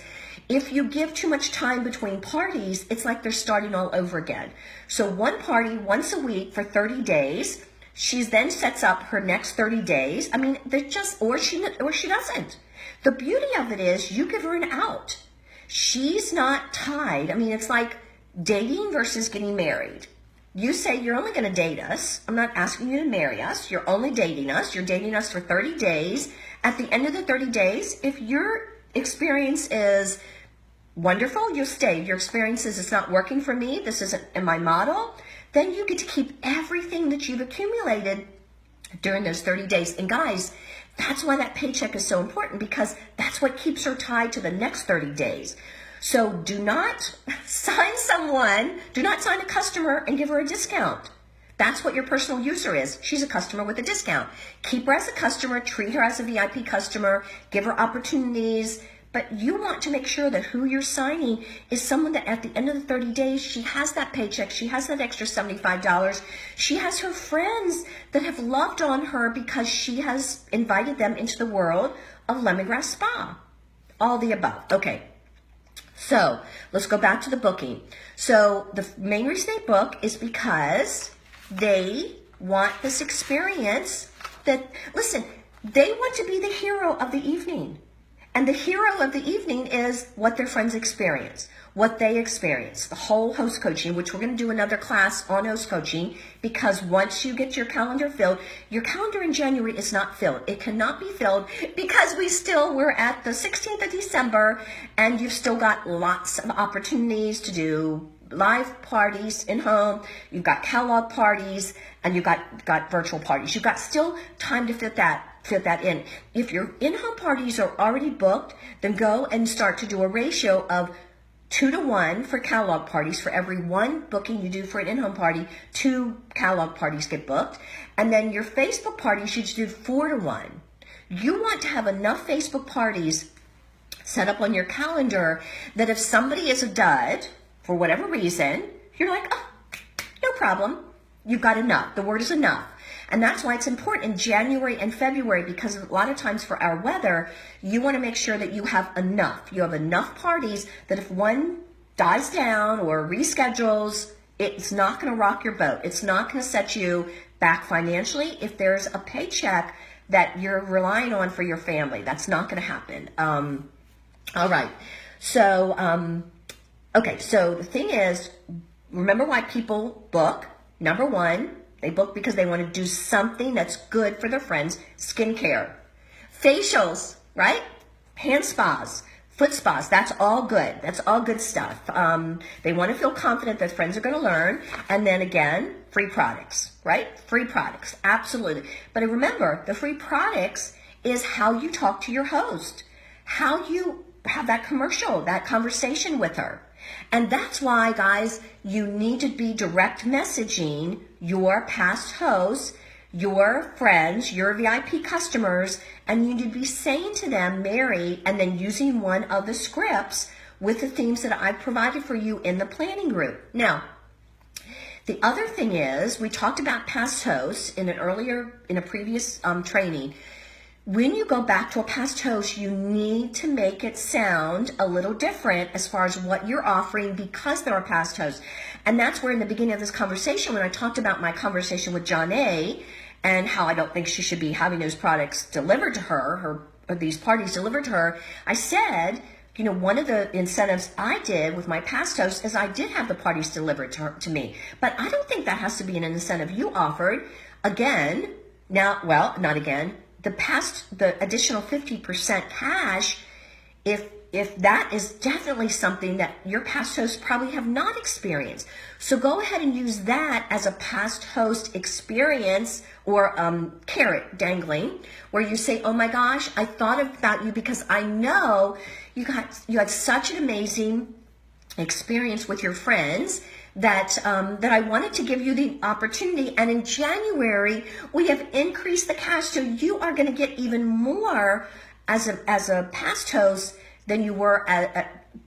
If you give too much time between parties, it's like they're starting all over again. So one party once a week for 30 days. She then sets up her next 30 days. I mean, they're just, or she doesn't. The beauty of it is you give her an out. She's not tied. I mean, it's like dating versus getting married. You say you're only going to date us. I'm not asking you to marry us. You're only dating us. You're dating us for 30 days. At the end of the 30 days, if your experience is wonderful, you'll stay. If your experience is it's not working for me, this isn't in my model, then you get to keep everything that you've accumulated during those 30 days. And guys, that's why that paycheck is so important, because that's what keeps her tied to the next 30 days. So do not sign a customer and give her a discount. That's what your personal user is. She's a customer with a discount. Keep her as a customer, treat her as a VIP customer, give her opportunities, but you want to make sure that who you're signing is someone that at the end of the 30 days, she has that paycheck, she has that extra $75, she has her friends that have loved on her because she has invited them into the world of Lemongrass Spa. All the above. Okay. So let's go back to the booking. So the main reason they book is because they want this experience that, listen, they want to be the hero of the evening. And the hero of the evening is what their friends experience, what they experience, the whole host coaching, which we're going to do another class on host coaching, because once you get your calendar filled, your calendar in January is not filled. It cannot be filled because we're at the 16th of December and you've still got lots of opportunities to do live parties in home. You've got catalog parties and you've got virtual parties. You've got still time to fit that in. If your in-home parties are already booked, then go and start to do a ratio of 2-to-1 for catalog parties. For every one booking you do for an in-home party, 2 catalog parties get booked. And then your Facebook parties, you should do 4-to-1. You want to have enough Facebook parties set up on your calendar that if somebody is a dud, for whatever reason, you're like, oh, no problem. You've got enough. The word is enough. And that's why it's important in January and February, because a lot of times for our weather, you want to make sure that you have enough. You have enough parties that if one dies down or reschedules, it's not going to rock your boat. It's not going to set you back financially. If there's a paycheck that you're relying on for your family, that's not going to happen. All right. So, okay. So the thing is, remember why people book. Number one, they book because they want to do something that's good for their friends. Skincare, facials, right? Hand spas, Foot spas, that's all good. That's all good stuff. They want to feel confident that friends are going to learn. And then again, free products, right? Free products, absolutely. But remember, the free products is how you talk to your host, how you have that commercial, that conversation with her. And that's why, guys, you need to be direct messaging your past hosts, your friends, your VIP customers, and you need to be saying to them, Mary, and then using one of the scripts with the themes that I've provided for you in the planning group. Now, the other thing is, we talked about past hosts in a previous training. When you go back to a past host, you need to make it sound a little different as far as what you're offering because they're a past host. And that's where in the beginning of this conversation, when I talked about my conversation with John A. and how I don't think she should be having those products delivered to her, or these parties delivered to her, I said, you know, one of the incentives I did with my past hosts is I did have the parties delivered to me. But I don't think that has to be an incentive you offered. Again, now, well, not again. The additional 50% cash, if that is definitely something that your past hosts probably have not experienced. So go ahead and use that as a past host experience or carrot dangling, where you say, oh my gosh, I thought about you because I know you had such an amazing experience with your friends that I wanted to give you the opportunity. And in January, we have increased the cash, so you are going to get even more as a past host than you were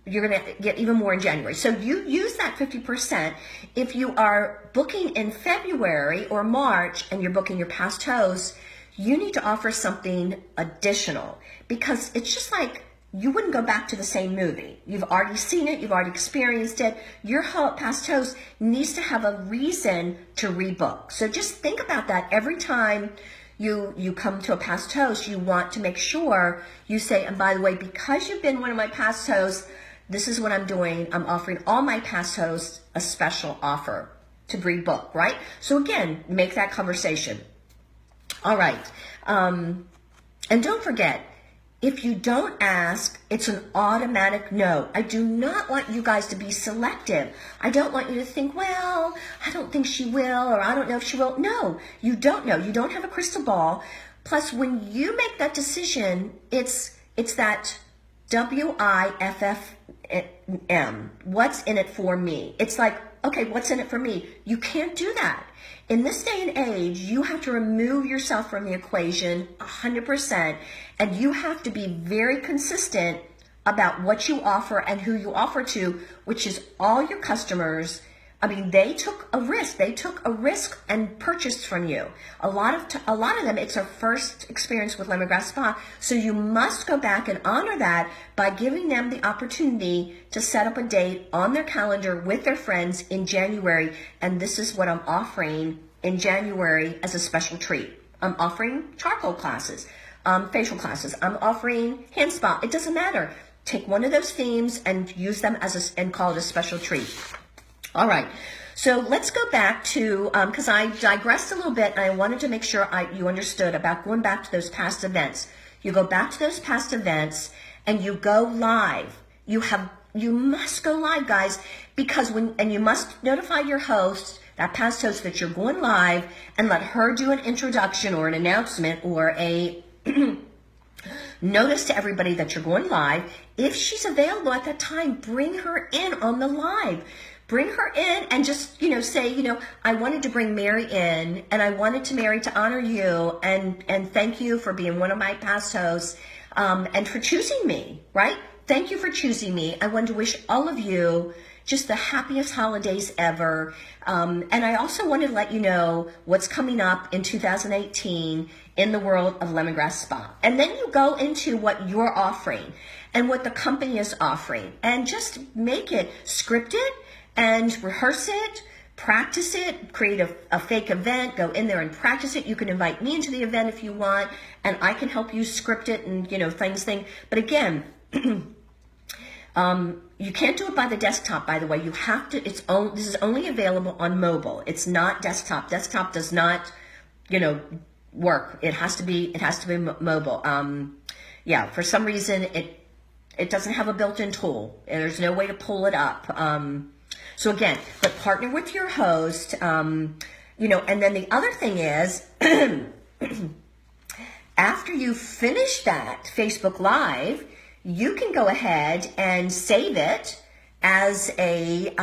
you're going to get even more in January. So you use that 50%. If you are booking in February or March and you're booking your past hosts, you need to offer something additional, because it's just like you wouldn't go back to the same movie. You've already seen it. You've already experienced it. Your past host needs to have a reason to rebook. So just think about that every time you come to a past host. You want to make sure you say, and by the way, because you've been one of my past hosts, this is what I'm doing. I'm offering all my past hosts a special offer to rebook, right? So again, make that conversation. All right. And don't forget, if you don't ask, it's an automatic no. I do not want you guys to be selective. I don't want you to think, well, I don't think she will, or I don't know if she will. No, you don't know. You don't have a crystal ball. Plus, when you make that decision, it's that WIFFM. What's in it for me? It's like, okay, what's in it for me? You can't do that. In this day and age, you have to remove yourself from the equation 100%, and you have to be very consistent about what you offer and who you offer to, which is all your customers. I mean, they took a risk. They took a risk and purchased from you. A lot of them, it's their first experience with Lemongrass Spa. So you must go back and honor that by giving them the opportunity to set up a date on their calendar with their friends in January. And this is what I'm offering in January as a special treat. I'm offering charcoal classes, facial classes. I'm offering hand spa. It doesn't matter. Take one of those themes and use them and call it a special treat. All right, so let's go back to, because I digressed a little bit and I wanted to make sure you understood about going back to those past events. You go back to those past events and you go live. You must go live, guys, because and you must notify your host, that past host, that you're going live, and let her do an introduction or an announcement or a notice to everybody that you're going live. If she's available at that time, bring her in on the live. Bring her in and just, say, I wanted to bring Mary in, and I wanted Mary to honor you and thank you for being one of my past hosts and for choosing me, right? Thank you for choosing me. I wanted to wish all of you just the happiest holidays ever. And I also wanted to let you know what's coming up in 2018 in the world of Lemongrass Spa. And then you go into what you're offering and what the company is offering, and just make it scripted and rehearse it, practice it, create a fake event, go in there and practice it. You can invite me into the event if you want, and I can help you script it and, thing. But again, you can't do it by the desktop, by the way. You have to, this is only available on mobile. It's not desktop. Desktop does not, work. It has to be mobile. Yeah, for some reason, It doesn't have a built-in tool, and there's no way to pull it up. So again, but partner with your host, you know, and then the other thing is, after you finish that Facebook Live, you can go ahead and save it as a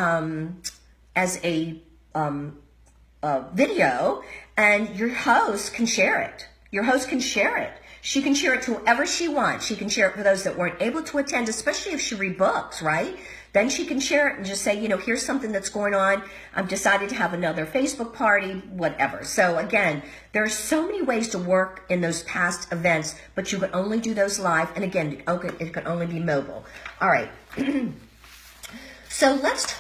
video, and your host can share it. Your host can share it. She can share it to whoever she wants. She can share it for those that weren't able to attend, especially if she rebooks, right? Then she can share it and just say, you know, here's something that's going on. I've decided to have another Facebook party, whatever. So again, there are so many ways to work in those past events, but you can only do those live. And again, it can only be mobile. All right. So let's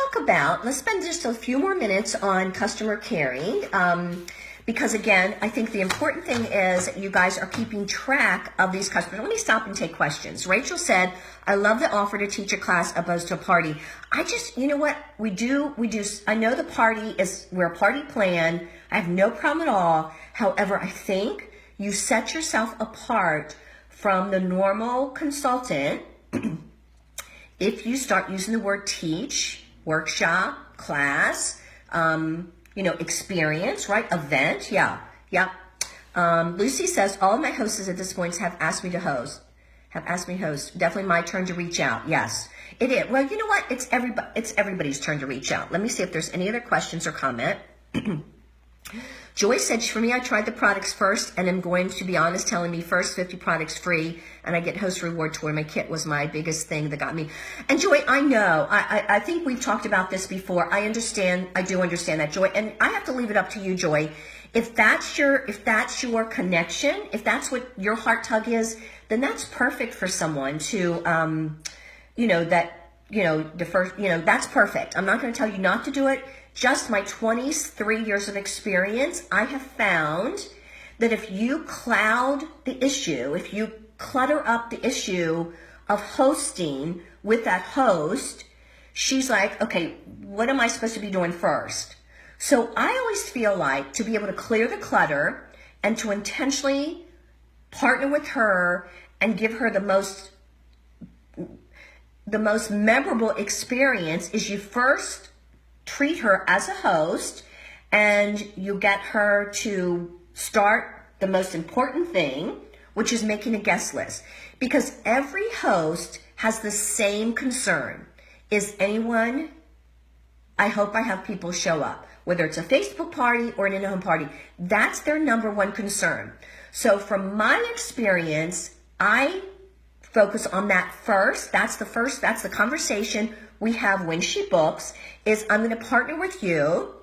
spend just a few more minutes on customer caring. Because again, I think the important thing is you guys are keeping track of these customers. Let me stop and take questions. Rachel said, I love the offer to teach a class opposed to a party. You know what, we do, I know the party we're a party plan. I have no problem at all. However, I think you set yourself apart from the normal consultant if you start using the word teach, workshop, class, you know, experience, right? Event, yeah. Lucy says, all of my hosts at this point have asked me to host. Definitely my turn to reach out. Yes, it is. Well, you know what? It's everybody's turn to reach out. Let me see if there's any other questions or comment. Joy said, for me, I tried the products first, and I'm going to be honest, telling me first 50 products free, and I get host reward toward my kit was my biggest thing that got me. And Joy, I know, I think we've talked about this before. I do understand that, Joy, and I have to leave it up to you, Joy. If that's your connection, if that's what your heart tug is, then that's perfect for someone to, that's perfect. I'm not going to tell you not to do it. Just my 23 years of experience, I have found that if you cloud the issue, if you clutter up the issue of hosting with that host, she's like, okay, what am I supposed to be doing first? So I always feel like to be able to clear the clutter and to intentionally partner with her and give her the most memorable experience is you first treat her as a host, and you get her to start the most important thing, which is making a guest list. Because every host has the same concern. I hope I have people show up. Whether it's a Facebook party or an in-home party, that's their number one concern. So from my experience, I focus on that first. That's the conversation we have when she books, is I'm going to partner with you,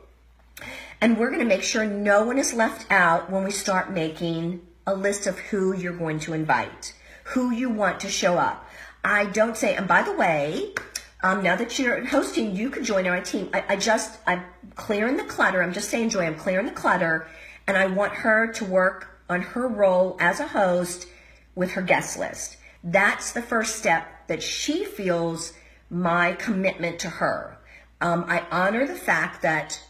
and we're going to make sure no one is left out when we start making a list of who you're going to invite, who you want to show up. I don't say, and by the way, now that you're hosting, you can join our team. I'm clearing the clutter. I'm just saying, Joy, I'm clearing the clutter, and I want her to work on her role as a host with her guest list. That's the first step that she feels my commitment to her. I honor the fact that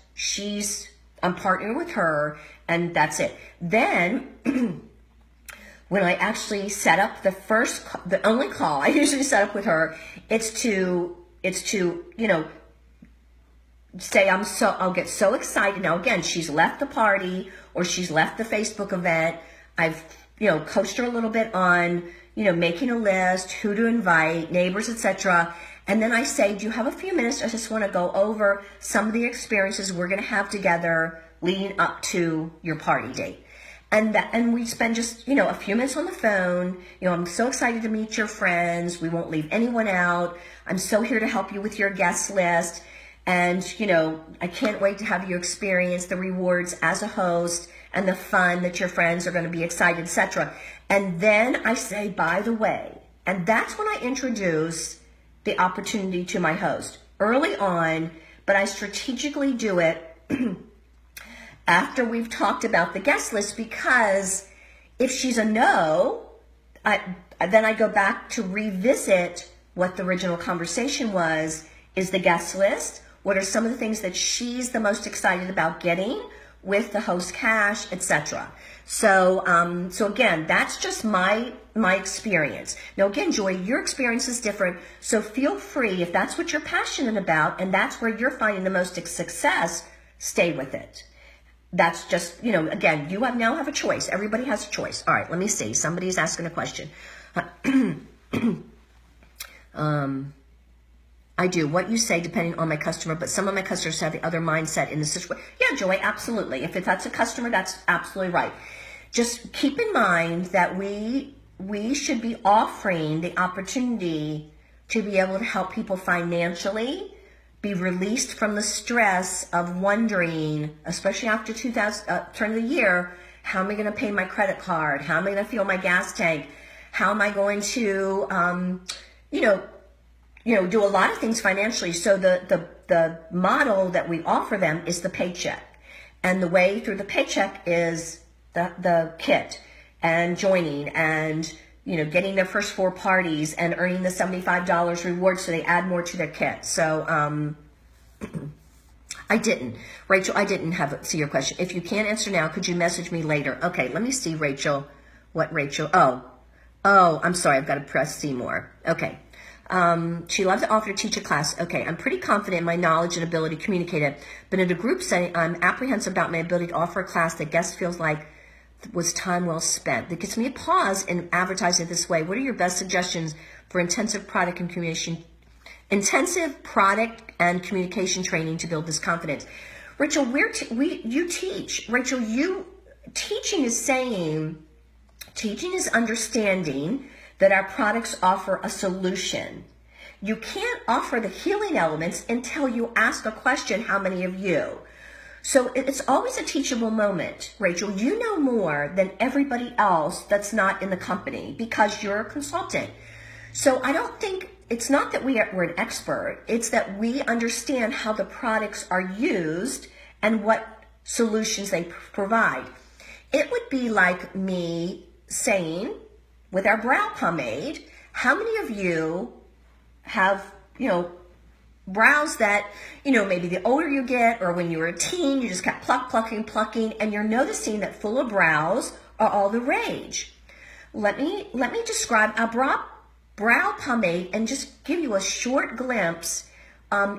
I'm partnering with her, and that's it. Then when I actually set up the only call I usually set up with her, it's to say I'll get so excited. Now again, she's left the party or she's left the Facebook event. I've coached her a little bit on making a list, who to invite, neighbors, etc. And then I say, do you have a few minutes? I just want to go over some of the experiences we're going to have together leading up to your party date. And we spend just, a few minutes on the phone. I'm so excited to meet your friends. We won't leave anyone out. I'm so here to help you with your guest list. And, I can't wait to have you experience the rewards as a host and the fun that your friends are going to be excited, etc. And then I say, by the way, and that's when I introduce the opportunity to my host early on, but I strategically do it after we've talked about the guest list, because if she's a no, then I go back to revisit what the original conversation was. Is the guest list? What are some of the things that she's the most excited about getting? with the host cash, etc. So, so again, that's just my experience. Now, again, Joy, your experience is different. So feel free, if that's what you're passionate about and that's where you're finding the most success, stay with it. That's just, you know, again, you now have a choice. Everybody has a choice. All right, let me see. Somebody's asking a question. I do what you say depending on my customer, but some of my customers have the other mindset in the situation. Yeah, Joy, absolutely. If that's a customer, that's absolutely right. Just keep in mind that we should be offering the opportunity to be able to help people financially be released from the stress of wondering, especially after turn of the year, how am I going to pay my credit card? How am I going to fuel my gas tank? How am I going to, do a lot of things financially. So the model that we offer them is the paycheck, and the way through the paycheck is the kit and joining and getting their first 4 parties and earning the $75 reward so they add more to their kit. So Rachel, I didn't see your question. If you can't answer now, could you message me later? Okay, let me see, Rachel. Oh, I'm sorry, I've got to press see more. Okay. She loves to offer to teach a class. Okay, I'm pretty confident in my knowledge and ability to communicate it, but in a group setting, I'm apprehensive about my ability to offer a class that guest feels like was time well spent. That gives me a pause in advertising this way. What are your best suggestions for intensive product and communication training to build this confidence? Rachel, you teach. Rachel, teaching is understanding that our products offer a solution. You can't offer the healing elements until you ask a question, how many of you? So it's always a teachable moment. Rachel, you know more than everybody else that's not in the company because you're a consultant. So I don't think, it's not that we're an expert, it's that we understand how the products are used and what solutions they provide. It would be like me saying, with our brow pomade, how many of you have, brows that, maybe the older you get or when you were a teen, you just kept plucking, and you're noticing that full of brows are all the rage. Let me describe a brow pomade and just give you a short glimpse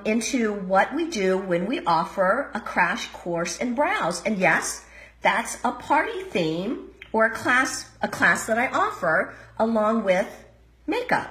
into what we do when we offer a crash course in brows. And yes, that's a party theme or a class that I offer along with makeup.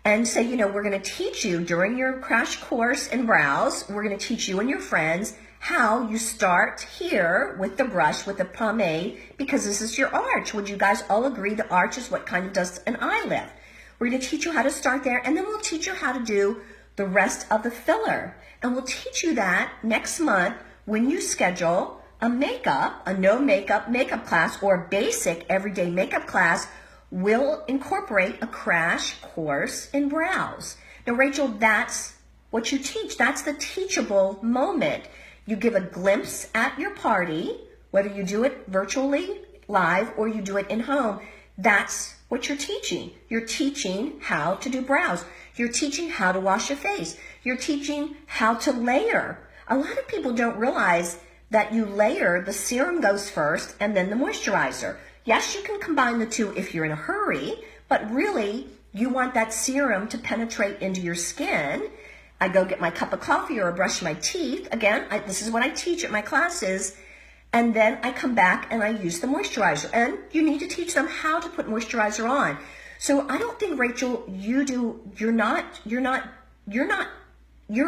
And say, we're going to teach you during your crash course in brows, we're going to teach you and your friends how you start here with the brush, with the pomade, because this is your arch. Would you guys all agree the arch is what kind of does an eye lift? We're going to teach you how to start there, and then we'll teach you how to do the rest of the filler. And we'll teach you that next month when you schedule a no makeup class or a basic everyday makeup class. Will incorporate a crash course in brows. Now, Rachel, that's what you teach. That's the teachable moment. You give a glimpse at your party, whether you do it virtually, live, or you do it in home. That's what you're teaching. You're teaching how to do brows. You're teaching how to wash your face. You're teaching how to layer. A lot of people don't realize that you layer, the serum goes first and then the moisturizer. Yes, you can combine the two if you're in a hurry, but really you want that serum to penetrate into your skin. I go get my cup of coffee or brush my teeth. Again, this is what I teach at my classes. And then I come back and I use the moisturizer. And you need to teach them how to put moisturizer on. So I don't think, Rachel, you're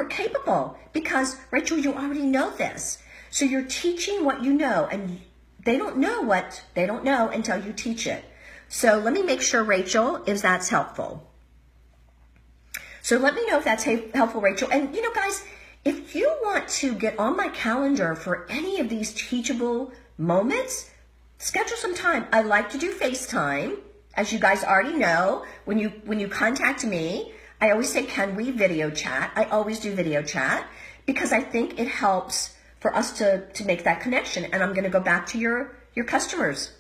capable because, Rachel, you already know this. So you're teaching what you know, and they don't know what they don't know until you teach it. So let me make sure, Rachel, if that's helpful. So let me know if that's helpful, Rachel. And, guys, if you want to get on my calendar for any of these teachable moments, schedule some time. I like to do FaceTime. As you guys already know, when you contact me, I always say, can we video chat? I always do video chat because I think it helps for us to make that connection. And I'm going to go back to your customers.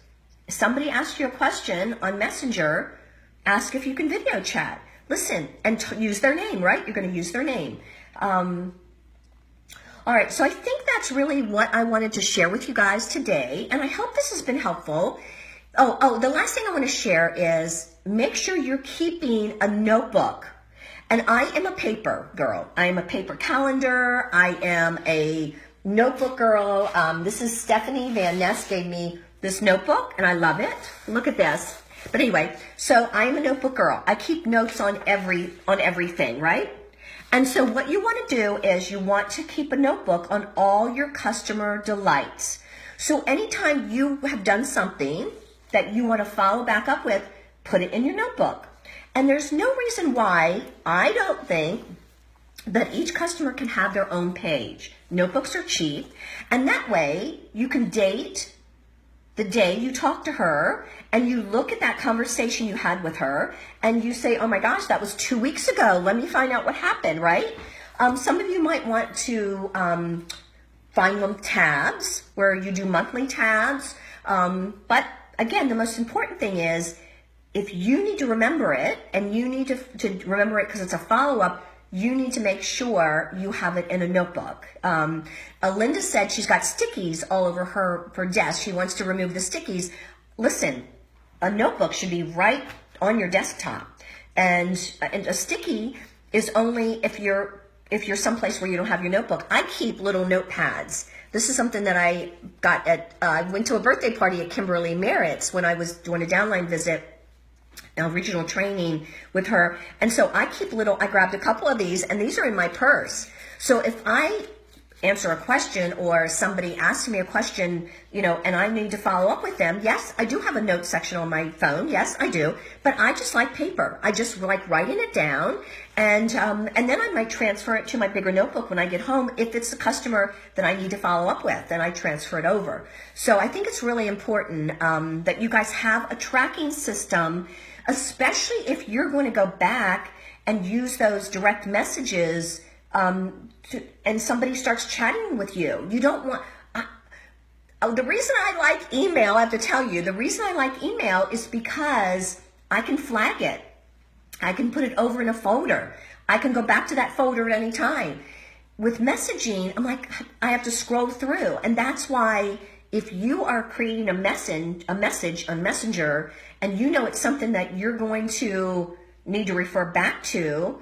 If somebody asks you a question on Messenger, ask if you can video chat. Listen and use their name, right? You're going to use their name. All All right, so I think that's really what I wanted to share with you guys today, and I hope this has been helpful. The last thing I want to share is make sure you're keeping a notebook. And I am a paper girl. I am a paper calendar. I am a notebook girl. This is Stephanie Van Ness gave me this notebook, and I love it. Look at this. But anyway, so I am a notebook girl. I keep notes on everything, right? And so what you want to do is you want to keep a notebook on all your customer delights. So anytime you have done something that you want to follow back up with, put it in your notebook. And there's no reason why I don't think that each customer can have their own page. Notebooks are cheap, and that way you can date the day you talk to her, and you look at that conversation you had with her, and you say, oh my gosh, that was 2 weeks ago. Let me find out what happened, right? Some of you might want to find them tabs where you do monthly tabs. But again, the most important thing is if you need to remember it, and you need to remember it because it's a follow-up, you need to make sure you have it in a notebook. Linda said she's got stickies all over her desk. She wants to remove the stickies. Listen, a notebook should be right on your desktop. And a sticky is only if you're someplace where you don't have your notebook. I keep little notepads. This is something that I got I went to a birthday party at Kimberly Merritt's when I was doing a downline visit, regional training with her. And so I grabbed a couple of these, and these are in my purse. So if I answer a question or somebody asks me a question, and I need to follow up with them, yes, I do have a note section on my phone. Yes, I do. But I just like paper. I just like writing it down. And then I might transfer it to my bigger notebook when I get home. If it's a customer that I need to follow up with, then I transfer it over. So I think it's really important that you guys have a tracking system, especially if you're going to go back and use those direct messages and somebody starts chatting with you. You don't want... the reason I like email, I have to tell you, the reason I like email is because I can flag it. I can put it over in a folder. I can go back to that folder at any time. With messaging, I'm like, I have to scroll through. And that's why if you are creating a message on Messenger, and you know it's something that you're going to need to refer back to,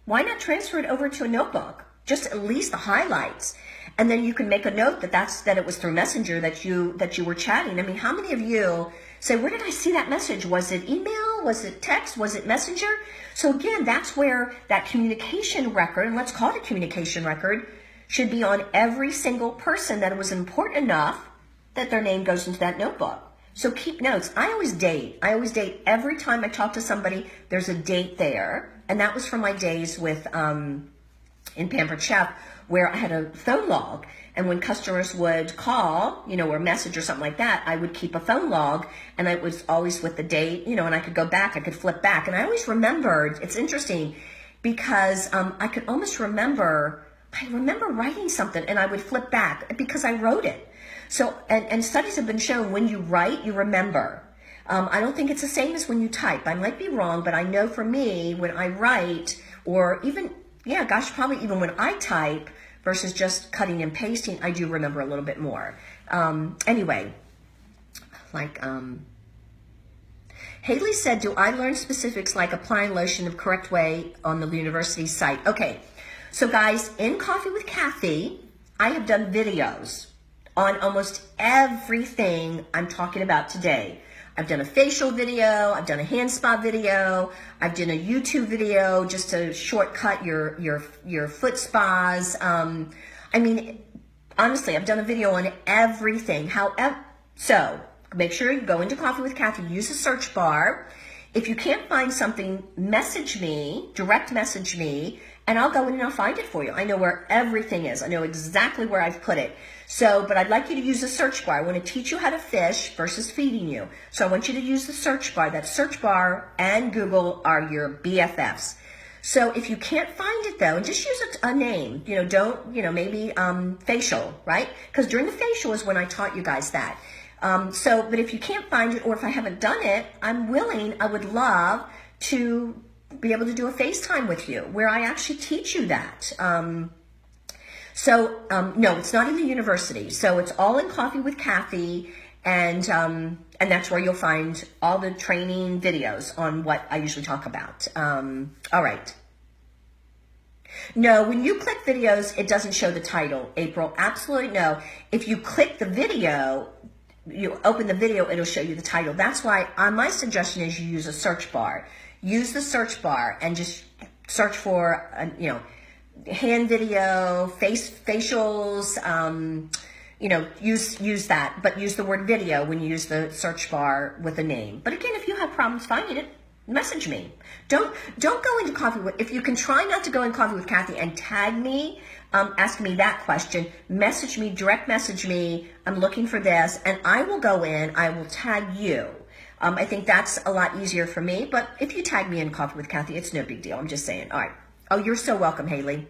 why not transfer it over to a notebook? Just at least the highlights. And then you can make a note that it was through Messenger that you were chatting. I mean, how many of you say, where did I see that message? Was it email? Was it text? Was it Messenger? So again, that's where that communication record, and let's call it a communication record, should be on every single person that it was important enough that their name goes into that notebook. So keep notes. I always date. Every time I talk to somebody, there's a date there. And that was from my days with in Pampered Chef, where I had a phone log. And when customers would call, or message or something like that, I would keep a phone log, and it was always with the date, and I could go back, I could flip back. And I always remembered, it's interesting, because I could almost remember, I remember writing something, and I would flip back because I wrote it. So, and studies have been shown when you write, you remember. I don't think it's the same as when you type. I might be wrong, but I know for me, when I write, or even, probably even when I type versus just cutting and pasting, I do remember a little bit more. Anyway, Haley said, do I learn specifics like applying lotion the correct way on the university site? Okay, so guys, in Coffee with Kathy, I have done videos on almost everything I'm talking about today. I've done a facial video, I've done a hand spa video, I've done a YouTube video just to shortcut your foot spas. I mean, honestly, I've done a video on everything. However, so make sure you go into Coffee with Kathy, use the search bar. If you can't find something, message me, direct message me, and I'll go in and I'll find it for you. I know where everything is. I know exactly where I've put it. So, but I'd like you to use the search bar. I want to teach you how to fish versus feeding you. So I want you to use the search bar. That search bar and Google are your BFFs. So if you can't find it though, and just use a name, maybe facial, right? Because during the facial is when I taught you guys that. But if you can't find it, or if I haven't done it, I would love to be able to do a FaceTime with you where I actually teach you that. So, no, it's not in the university. So it's all in Coffee with Kathy, and that's where you'll find all the training videos on what I usually talk about. All right. No, when you click videos, it doesn't show the title, April. Absolutely no. If you click the video, you open the video, it'll show you the title. That's why my suggestion is you use a search bar. Use the search bar and just search for, hand video, facials, use that, but use the word video when you use the search bar with a name. But again, if you have problems finding it, message me. Don't go into Coffee with, if you can try not to go in Coffee with Kathy and tag me, ask me that question, message me, direct message me, I'm looking for this, and I will go in, I will tag you. I think that's a lot easier for me, but if you tag me in Coffee with Kathy, it's no big deal. I'm just saying. All right. Oh, you're so welcome, Haley.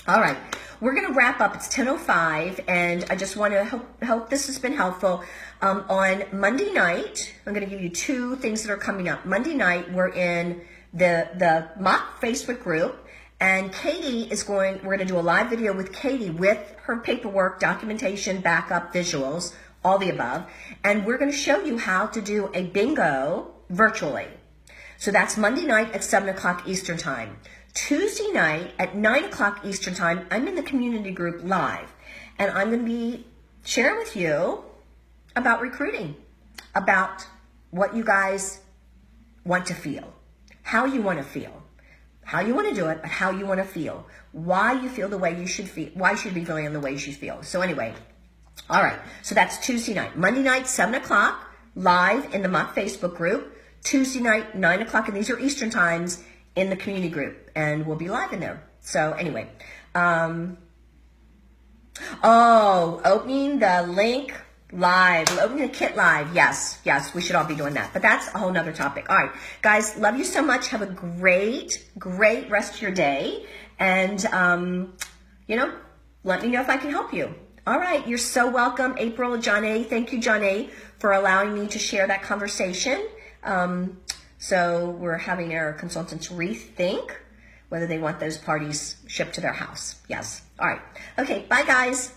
All right. We're going to wrap up. It's 10:05, and I just want to hope this has been helpful. On Monday night, I'm going to give you two things that are coming up. Monday night, we're in the mock Facebook group, and Katie we're going to do a live video with Katie with her paperwork, documentation, backup, visuals, all the above. And we're going to show you how to do a bingo virtually. So that's Monday night at 7 o'clock Eastern Time. Tuesday night at 9 o'clock Eastern Time, I'm in the community group live. And I'm going to be sharing with you about recruiting, about what you guys want to feel, how you want to feel, how you want to do it, but how you want to feel, why you feel the way you should feel, why you should be feeling the way you should feel. So anyway, all right, so that's Tuesday night. Monday night, 7 o'clock, live in the mock Facebook group. Tuesday night, 9 o'clock, and these are Eastern times, in the community group, and we'll be live in there. So anyway, opening the link live, opening the kit live. Yes, we should all be doing that, but that's a whole nother topic. All right, guys, love you so much. Have a great rest of your day, and let me know if I can help you. All right, you're so welcome, April, John A. Thank you, John A., for allowing me to share that conversation. So we're having our consultants rethink whether they want those parties shipped to their house. Yes. All right. Okay. Bye, guys.